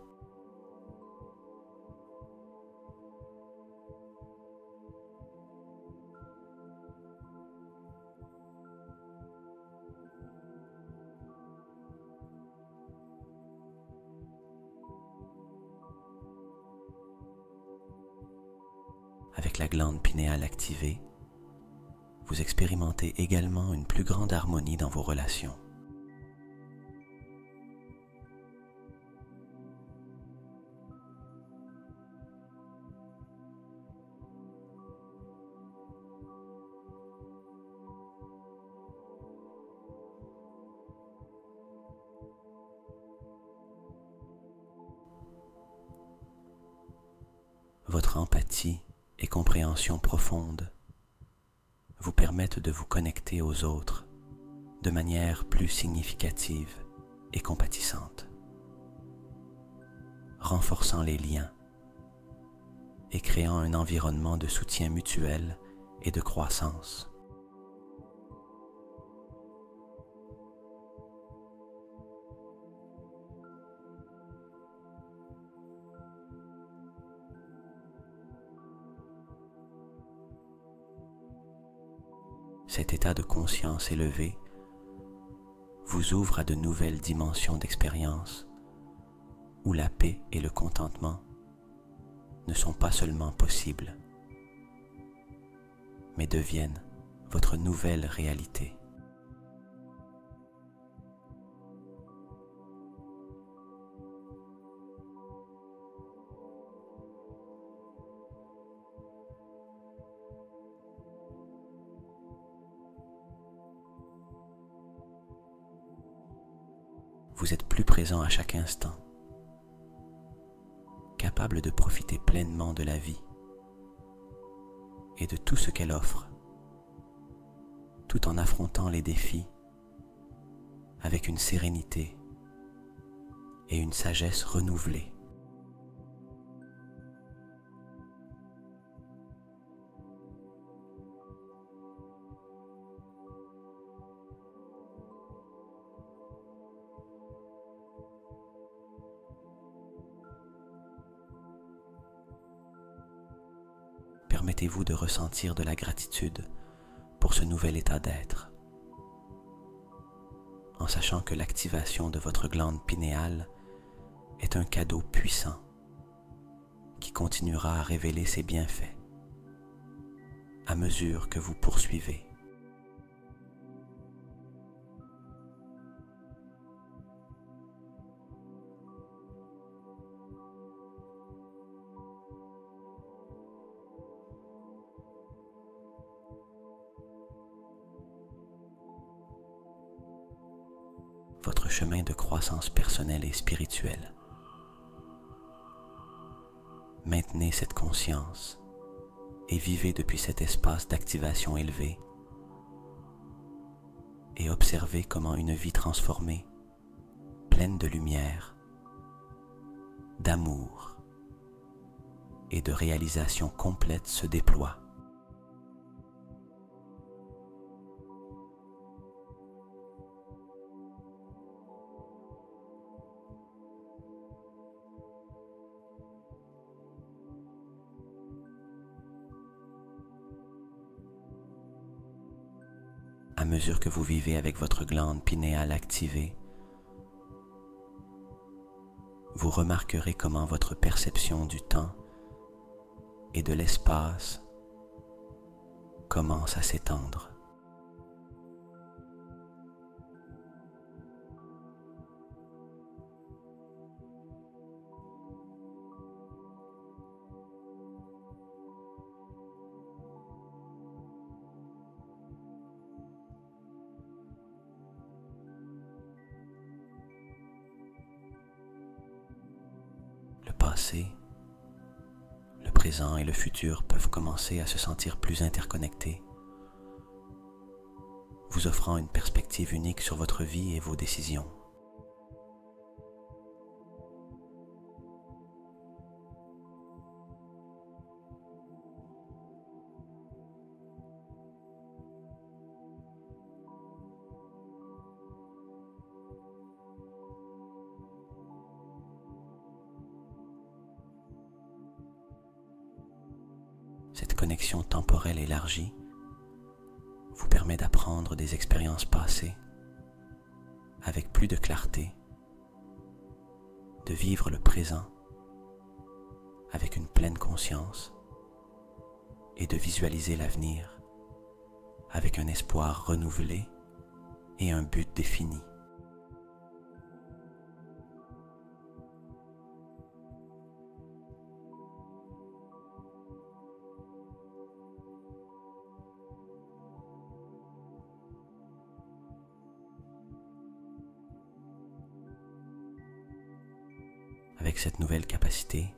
[SPEAKER 1] Avec la glande pinéale activée, vous expérimentez également une plus grande harmonie dans vos relations. Votre empathie et compréhension profonde vous permettent de vous connecter aux autres de manière plus significative et compatissante, renforçant les liens et créant un environnement de soutien mutuel et de croissance. Cet état de conscience élevé vous ouvre à de nouvelles dimensions d'expérience où la paix et le contentement ne sont pas seulement possibles, mais deviennent votre nouvelle réalité. Vous êtes plus présent à chaque instant, capable de profiter pleinement de la vie et de tout ce qu'elle offre, tout en affrontant les défis avec une sérénité et une sagesse renouvelée. Permettez-vous de ressentir de la gratitude pour ce nouvel état d'être, en sachant que l'activation de votre glande pinéale est un cadeau puissant qui continuera à révéler ses bienfaits à mesure que vous poursuivez. Votre chemin de croissance personnelle et spirituelle. Maintenez cette conscience et vivez depuis cet espace d'activation élevé et observez comment une vie transformée, pleine de lumière, d'amour et de réalisation complète se déploie. À mesure que vous vivez avec votre glande pinéale activée, vous remarquerez comment votre perception du temps et de l'espace commence à s'étendre. Le passé, le présent et le futur peuvent commencer à se sentir plus interconnectés, vous offrant une perspective unique sur votre vie et vos décisions. Cette connexion temporelle élargie vous permet d'apprendre des expériences passées avec plus de clarté, de vivre le présent avec une pleine conscience et de visualiser l'avenir avec un espoir renouvelé et un but défini. Avec cette nouvelle capacité,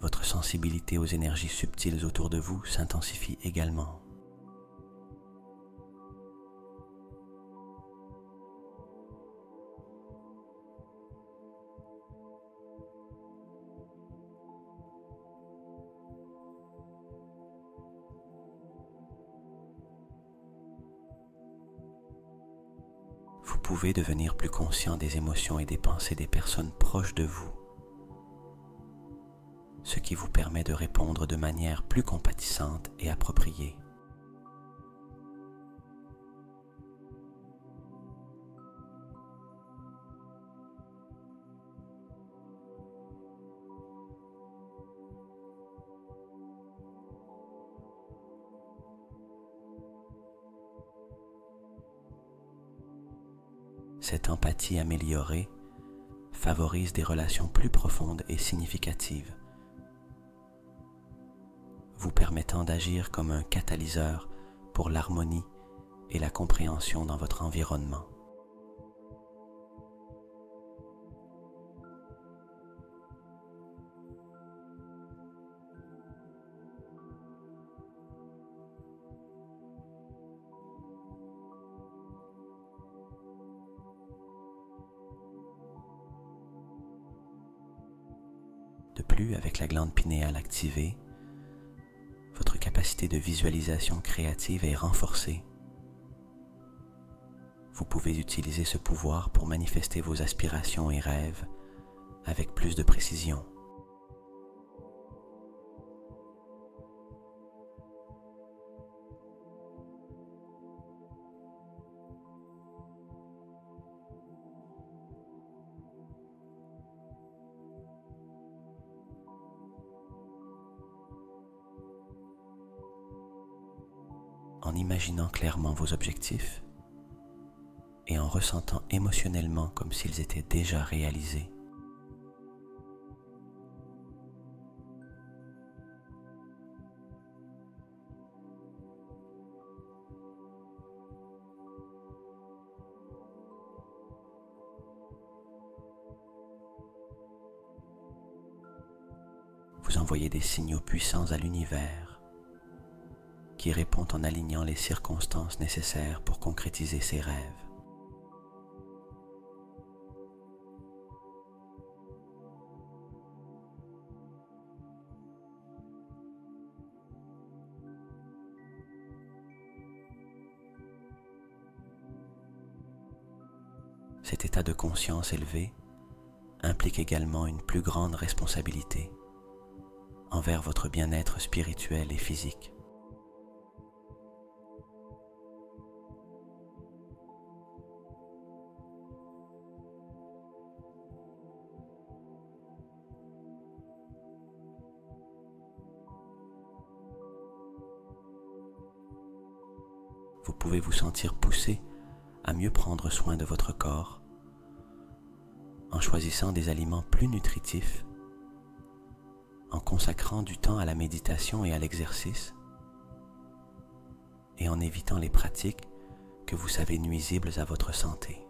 [SPEAKER 1] votre sensibilité aux énergies subtiles autour de vous s'intensifie également. Vous pouvez devenir plus conscient des émotions et des pensées des personnes proches de vous, ce qui vous permet de répondre de manière plus compatissante et appropriée. Cette empathie améliorée favorise des relations plus profondes et significatives, vous permettant d'agir comme un catalyseur pour l'harmonie et la compréhension dans votre environnement. plus, avec la glande pinéale activée, votre capacité de visualisation créative est renforcée. Vous pouvez utiliser ce pouvoir pour manifester vos aspirations et rêves avec plus de précision. En imaginant clairement vos objectifs et en ressentant émotionnellement comme s'ils étaient déjà réalisés. Vous envoyez des signaux puissants à l'univers qui répond en alignant les circonstances nécessaires pour concrétiser ses rêves. Cet état de conscience élevé implique également une plus grande responsabilité envers votre bien-être spirituel et physique. Vous pouvez vous sentir poussé à mieux prendre soin de votre corps en choisissant des aliments plus nutritifs, en consacrant du temps à la méditation et à l'exercice, et en évitant les pratiques que vous savez nuisibles à votre santé.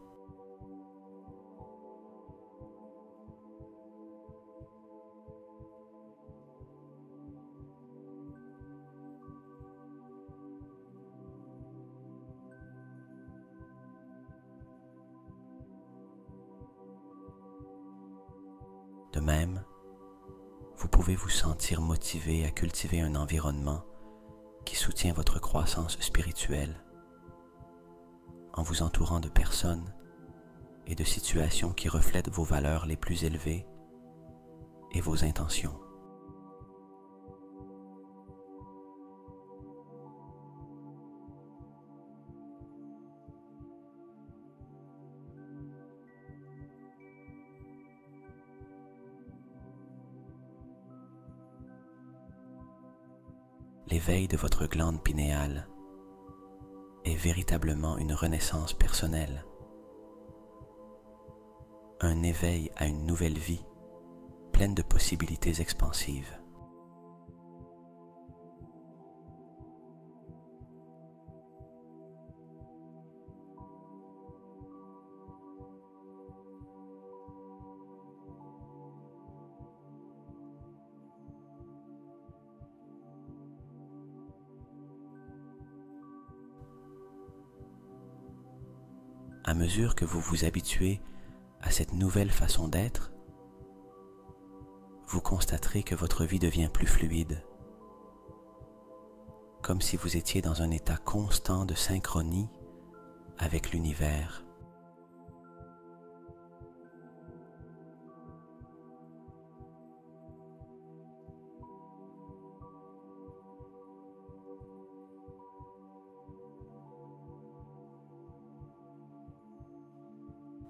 [SPEAKER 1] De même, vous pouvez vous sentir motivé à cultiver un environnement qui soutient votre croissance spirituelle en vous entourant de personnes et de situations qui reflètent vos valeurs les plus élevées et vos intentions. L'éveil de votre glande pinéale est véritablement une renaissance personnelle, un éveil à une nouvelle vie pleine de possibilités expansives. À mesure que vous vous habituez à cette nouvelle façon d'être, vous constaterez que votre vie devient plus fluide, comme si vous étiez dans un état constant de synchronie avec l'univers.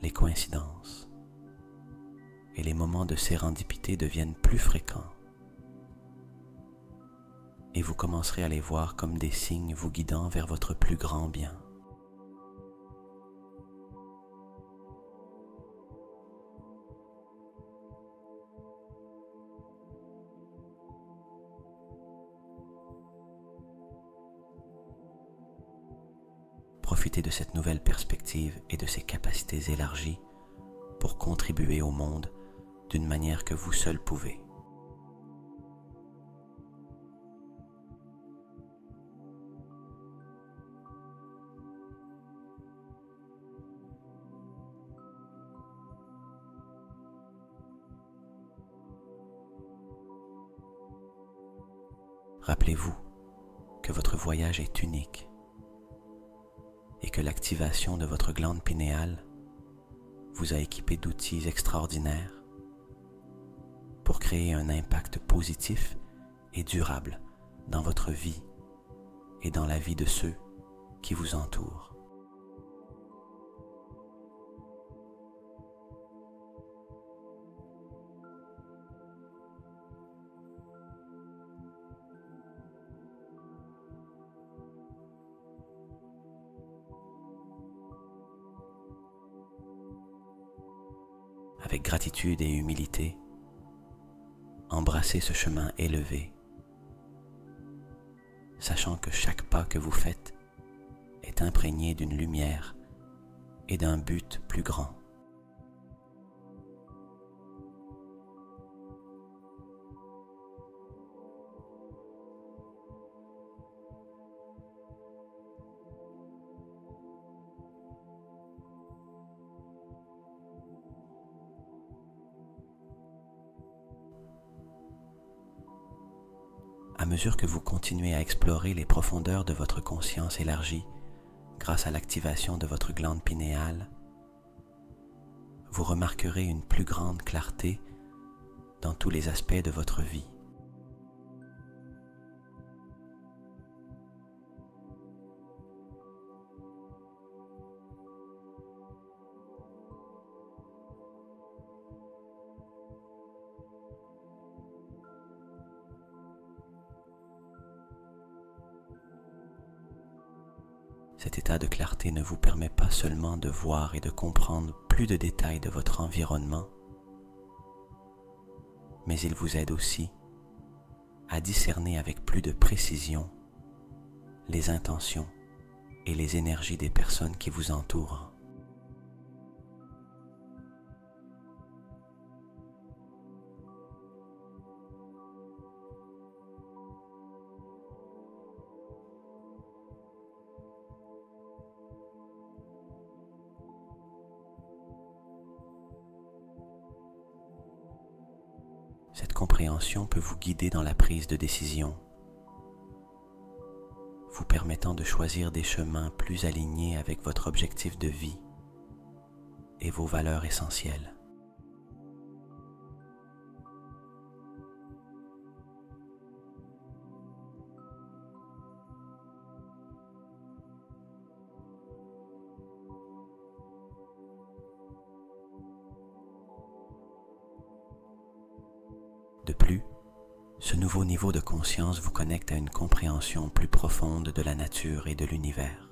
[SPEAKER 1] Les coïncidences et les moments de sérendipité deviennent plus fréquents et vous commencerez à les voir comme des signes vous guidant vers votre plus grand bien. Profitez de cette nouvelle perspective et de ces capacités élargies pour contribuer au monde d'une manière que vous seul pouvez. Rappelez-vous que votre voyage est unique et que l'activation de votre glande pinéale vous a équipé d'outils extraordinaires pour créer un impact positif et durable dans votre vie et dans la vie de ceux qui vous entourent. Avec gratitude et humilité, embrassez ce chemin élevé, sachant que chaque pas que vous faites est imprégné d'une lumière et d'un but plus grand. À mesure que vous continuez à explorer les profondeurs de votre conscience élargie grâce à l'activation de votre glande pinéale, vous remarquerez une plus grande clarté dans tous les aspects de votre vie. Cet état de clarté ne vous permet pas seulement de voir et de comprendre plus de détails de votre environnement, mais il vous aide aussi à discerner avec plus de précision les intentions et les énergies des personnes qui vous entourent. Cette compréhension peut vous guider dans la prise de décision, vous permettant de choisir des chemins plus alignés avec votre objectif de vie et vos valeurs essentielles. De plus, ce nouveau niveau de conscience vous connecte à une compréhension plus profonde de la nature et de l'univers.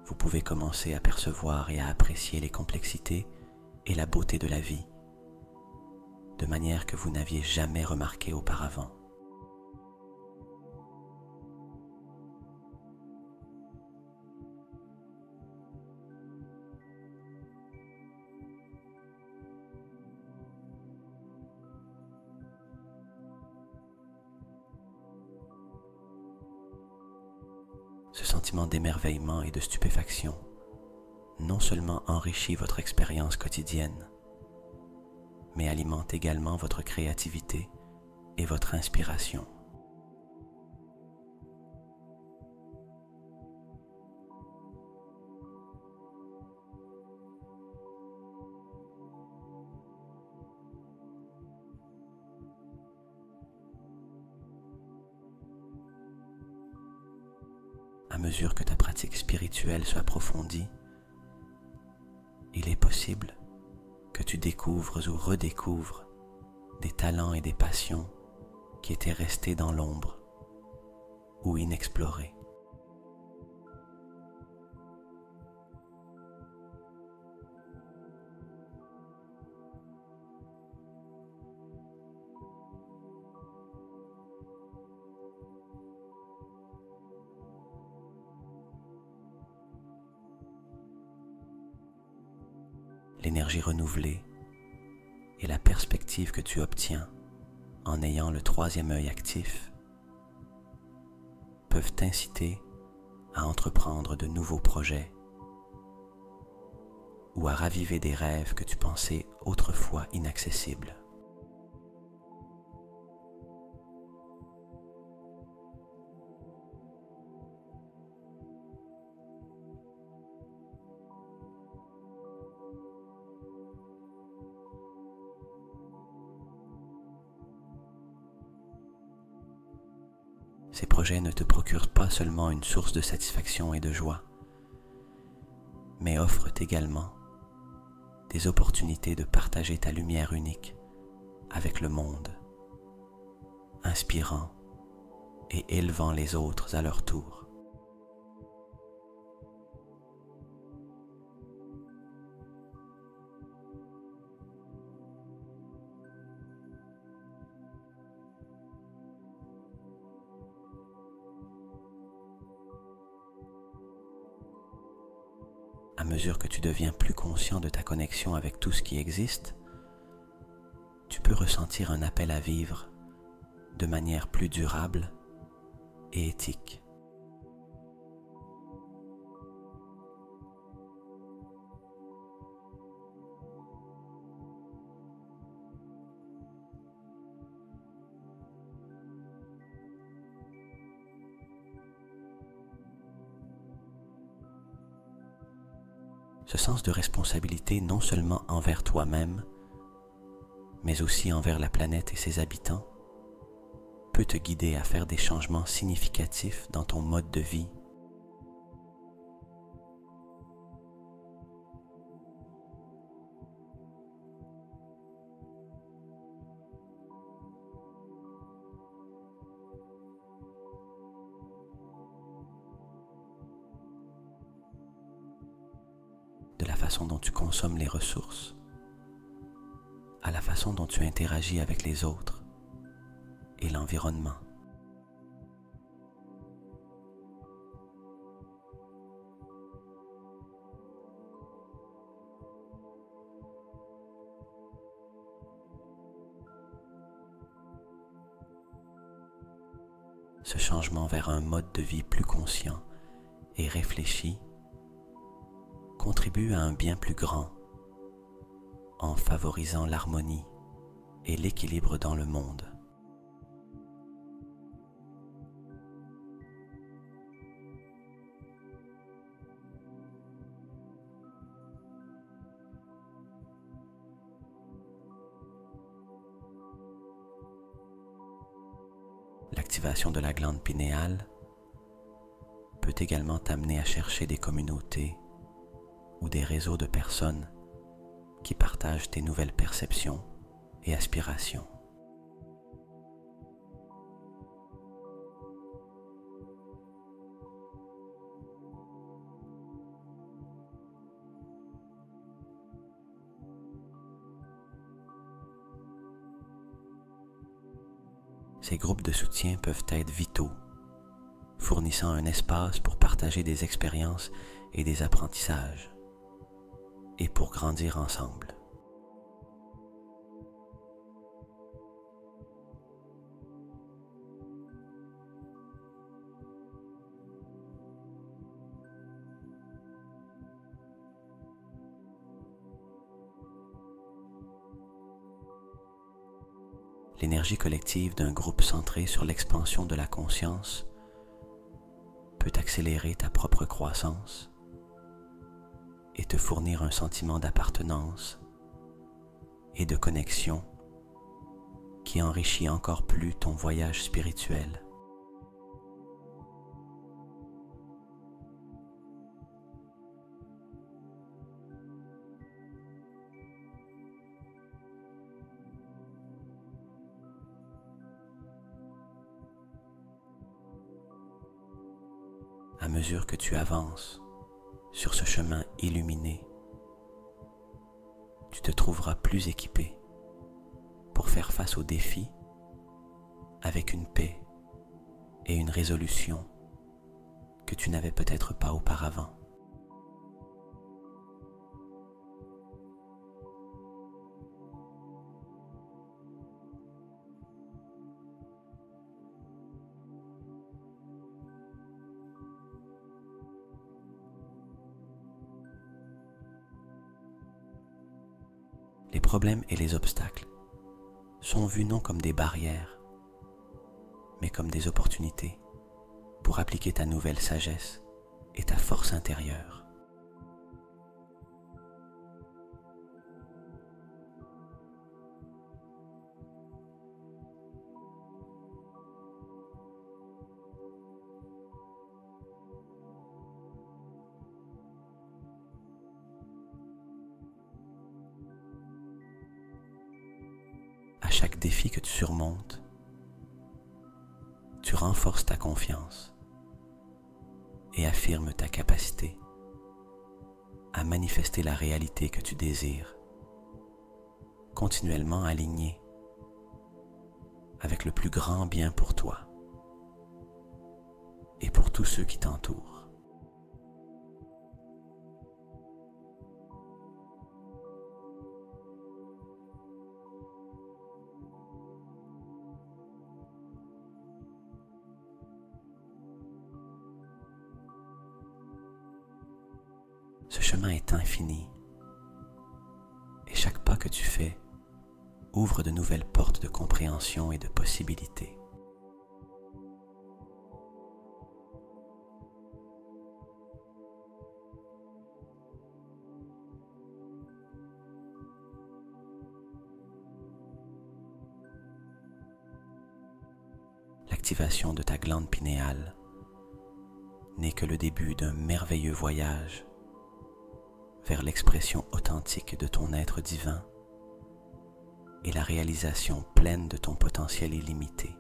[SPEAKER 1] Vous pouvez commencer à percevoir et à apprécier les complexités et la beauté de la vie, de manière que vous n'aviez jamais remarqué auparavant. Ce sentiment d'émerveillement et de stupéfaction non seulement enrichit votre expérience quotidienne, mais alimente également votre créativité et votre inspiration. À mesure que ta pratique spirituelle s'approfondit, il est possible que tu découvres ou redécouvres des talents et des passions qui étaient restés dans l'ombre ou inexplorés. L'énergie renouvelée et la perspective que tu obtiens en ayant le troisième œil actif, peuvent t'inciter à entreprendre de nouveaux projets ou à raviver des rêves que tu pensais autrefois inaccessibles. Ces projets ne te procurent pas seulement une source de satisfaction et de joie, mais offrent également des opportunités de partager ta lumière unique avec le monde, inspirant et élevant les autres à leur tour. À mesure que tu deviens plus conscient de ta connexion avec tout ce qui existe, tu peux ressentir un appel à vivre de manière plus durable et éthique. Ce sens de responsabilité non seulement envers toi-même, mais aussi envers la planète et ses habitants, peut te guider à faire des changements significatifs dans ton mode de vie. De la façon dont tu consommes les ressources, à la façon dont tu interagis avec les autres et l'environnement. Ce changement vers un mode de vie plus conscient et réfléchi contribue à un bien plus grand en favorisant l'harmonie et l'équilibre dans le monde. L'activation de la glande pinéale peut également t'amener à chercher des communautés ou des réseaux de personnes qui partagent tes nouvelles perceptions et aspirations. Ces groupes de soutien peuvent être vitaux, fournissant un espace pour partager des expériences et des apprentissages, et pour grandir ensemble. L'énergie collective d'un groupe centré sur l'expansion de la conscience peut accélérer ta propre croissance et te fournir un sentiment d'appartenance et de connexion qui enrichit encore plus ton voyage spirituel. À mesure que tu avances sur ce chemin illuminé, tu te trouveras plus équipé pour faire face aux défis avec une paix et une résolution que tu n'avais peut-être pas auparavant. Les problèmes et les obstacles sont vus non comme des barrières, mais comme des opportunités pour appliquer ta nouvelle sagesse et ta force intérieure. À chaque défi que tu surmontes, tu renforces ta confiance et affirmes ta capacité à manifester la réalité que tu désires, continuellement alignée avec le plus grand bien pour toi et pour tous ceux qui t'entourent. Ce chemin est infini et chaque pas que tu fais ouvre de nouvelles portes de compréhension et de possibilités. L'activation de ta glande pinéale n'est que le début d'un merveilleux voyage vers l'expression authentique de ton être divin et la réalisation pleine de ton potentiel illimité.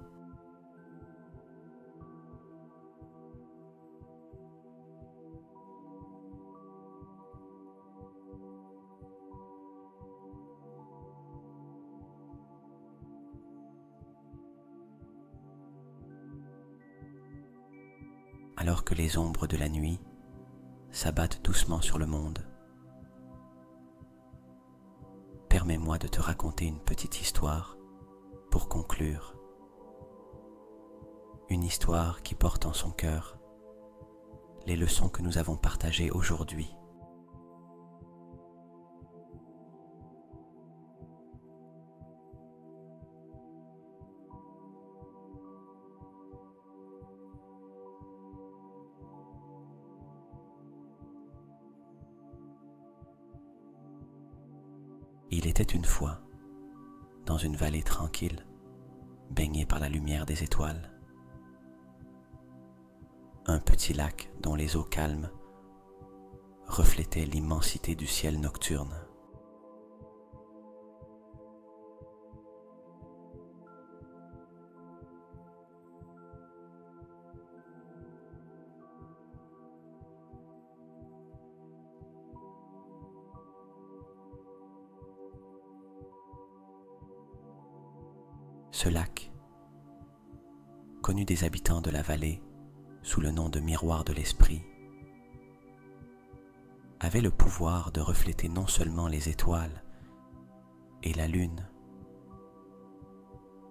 [SPEAKER 1] Alors que les ombres de la nuit s'abattent doucement sur le monde, permets-moi de te raconter une petite histoire pour conclure. Une histoire qui porte en son cœur les leçons que nous avons partagées aujourd'hui. Il était une fois, dans une vallée tranquille, baignée par la lumière des étoiles, un petit lac dont les eaux calmes reflétaient l'immensité du ciel nocturne. Ce lac, connu des habitants de la vallée sous le nom de miroir de l'esprit, avait le pouvoir de refléter non seulement les étoiles et la lune,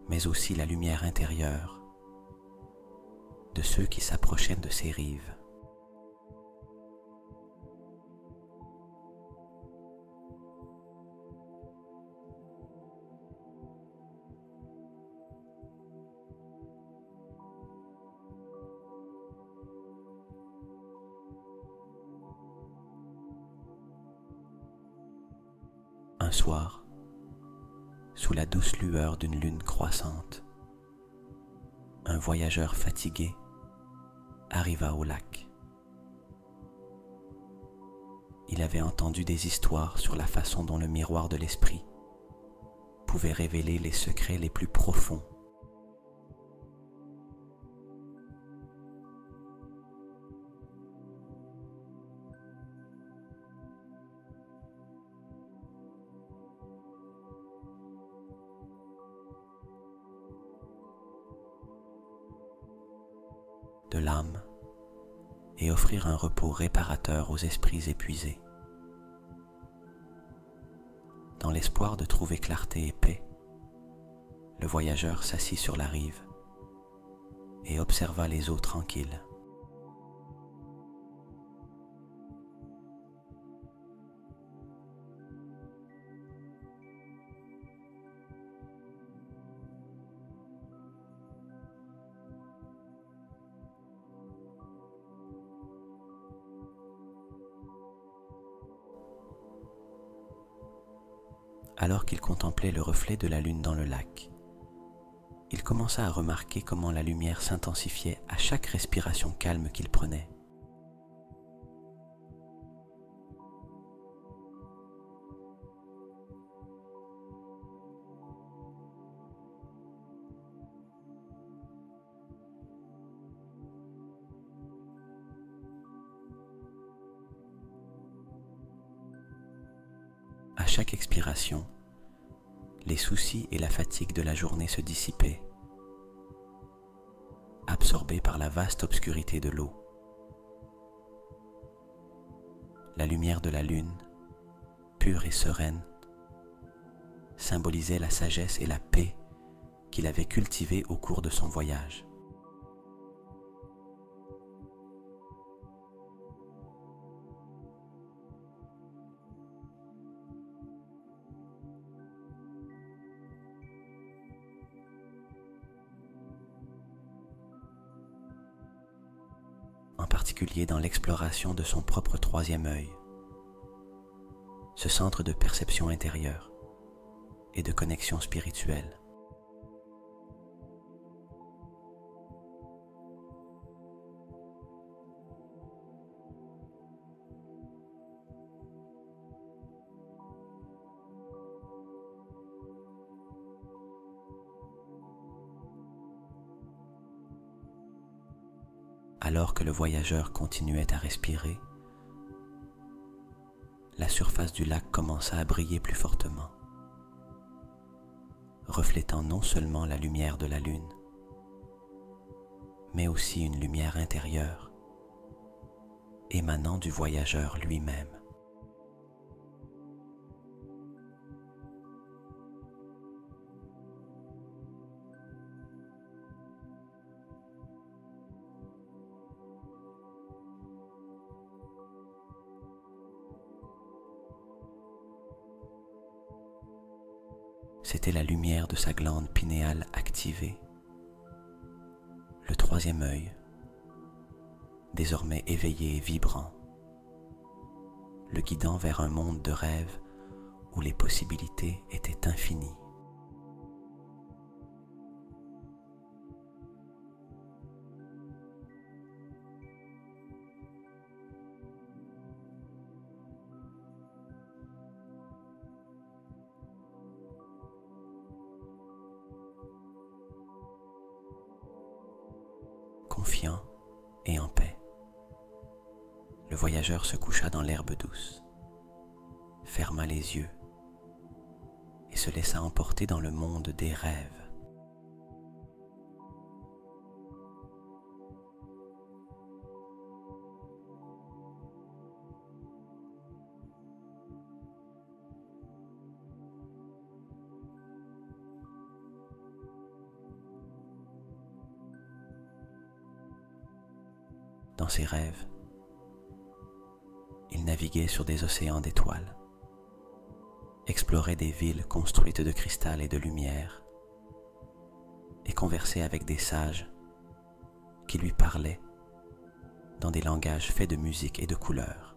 [SPEAKER 1] mais aussi la lumière intérieure de ceux qui s'approchaient de ses rives. Un soir, sous la douce lueur d'une lune croissante, un voyageur fatigué arriva au lac. Il avait entendu des histoires sur la façon dont le miroir de l'esprit pouvait révéler les secrets les plus profonds. De l'âme et offrir un repos réparateur aux esprits épuisés. Dans l'espoir de trouver clarté et paix, le voyageur s'assit sur la rive et observa les eaux tranquilles. Alors qu'il contemplait le reflet de la lune dans le lac, il commença à remarquer comment la lumière s'intensifiait à chaque respiration calme qu'il prenait. À chaque expiration, les soucis et la fatigue de la journée se dissipaient, absorbés par la vaste obscurité de l'eau. La lumière de la lune, pure et sereine, symbolisait la sagesse et la paix qu'il avait cultivées au cours de son voyage. En particulier dans l'exploration de son propre troisième œil, ce centre de perception intérieure et de connexion spirituelle. Alors que le voyageur continuait à respirer, la surface du lac commença à briller plus fortement, reflétant non seulement la lumière de la lune, mais aussi une lumière intérieure, émanant du voyageur lui-même. C'était la lumière de sa glande pinéale activée, le troisième œil, désormais éveillé et vibrant, le guidant vers un monde de rêve où les possibilités étaient infinies. Confiant et en paix, le voyageur se coucha dans l'herbe douce, ferma les yeux et se laissa emporter dans le monde des rêves. Dans ses rêves, il naviguait sur des océans d'étoiles, explorait des villes construites de cristal et de lumière, et conversait avec des sages qui lui parlaient dans des langages faits de musique et de couleurs.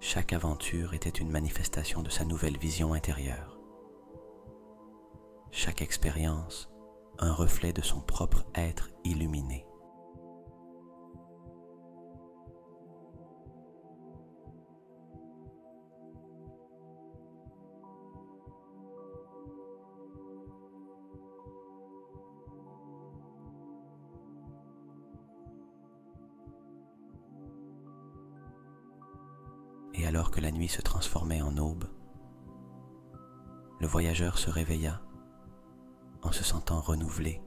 [SPEAKER 1] Chaque aventure était une manifestation de sa nouvelle vision intérieure. Chaque expérience, un reflet de son propre être illuminé. Et alors que la nuit se transformait en aube, le voyageur se réveilla en se sentant renouvelé,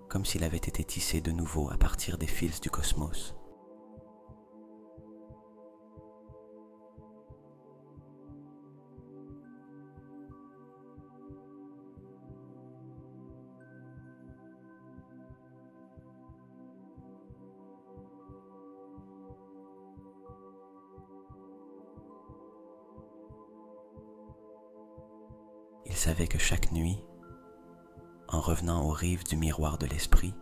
[SPEAKER 1] comme s'il avait été tissé de nouveau à partir des fils du cosmos. Il savait que chaque nuit, en revenant aux rives du miroir de l'esprit,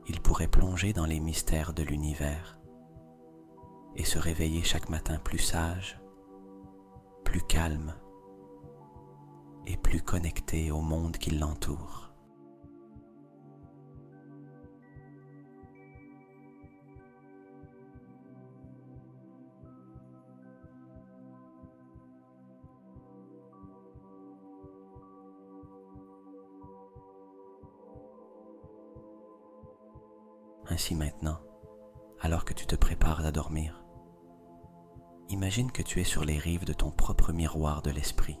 [SPEAKER 1] il pourrait plonger dans les mystères de l'univers et se réveiller chaque matin plus sage, plus calme et plus connecté au monde qui l'entoure. Ainsi maintenant, alors que tu te prépares à dormir, imagine que tu es sur les rives de ton propre miroir de l'esprit.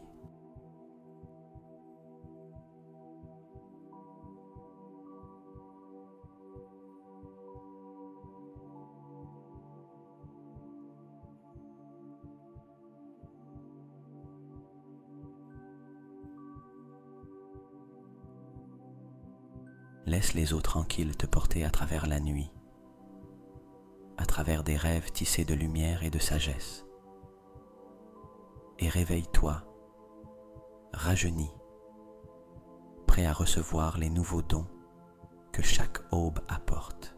[SPEAKER 1] Laisse les eaux tranquilles te porter à travers la nuit, à travers des rêves tissés de lumière et de sagesse. Et réveille-toi, rajeuni, prêt à recevoir les nouveaux dons que chaque aube apporte.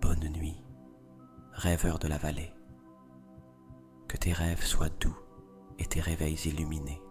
[SPEAKER 1] Bonne nuit, rêveur de la vallée. Que tes rêves soient doux et tes réveils illuminés.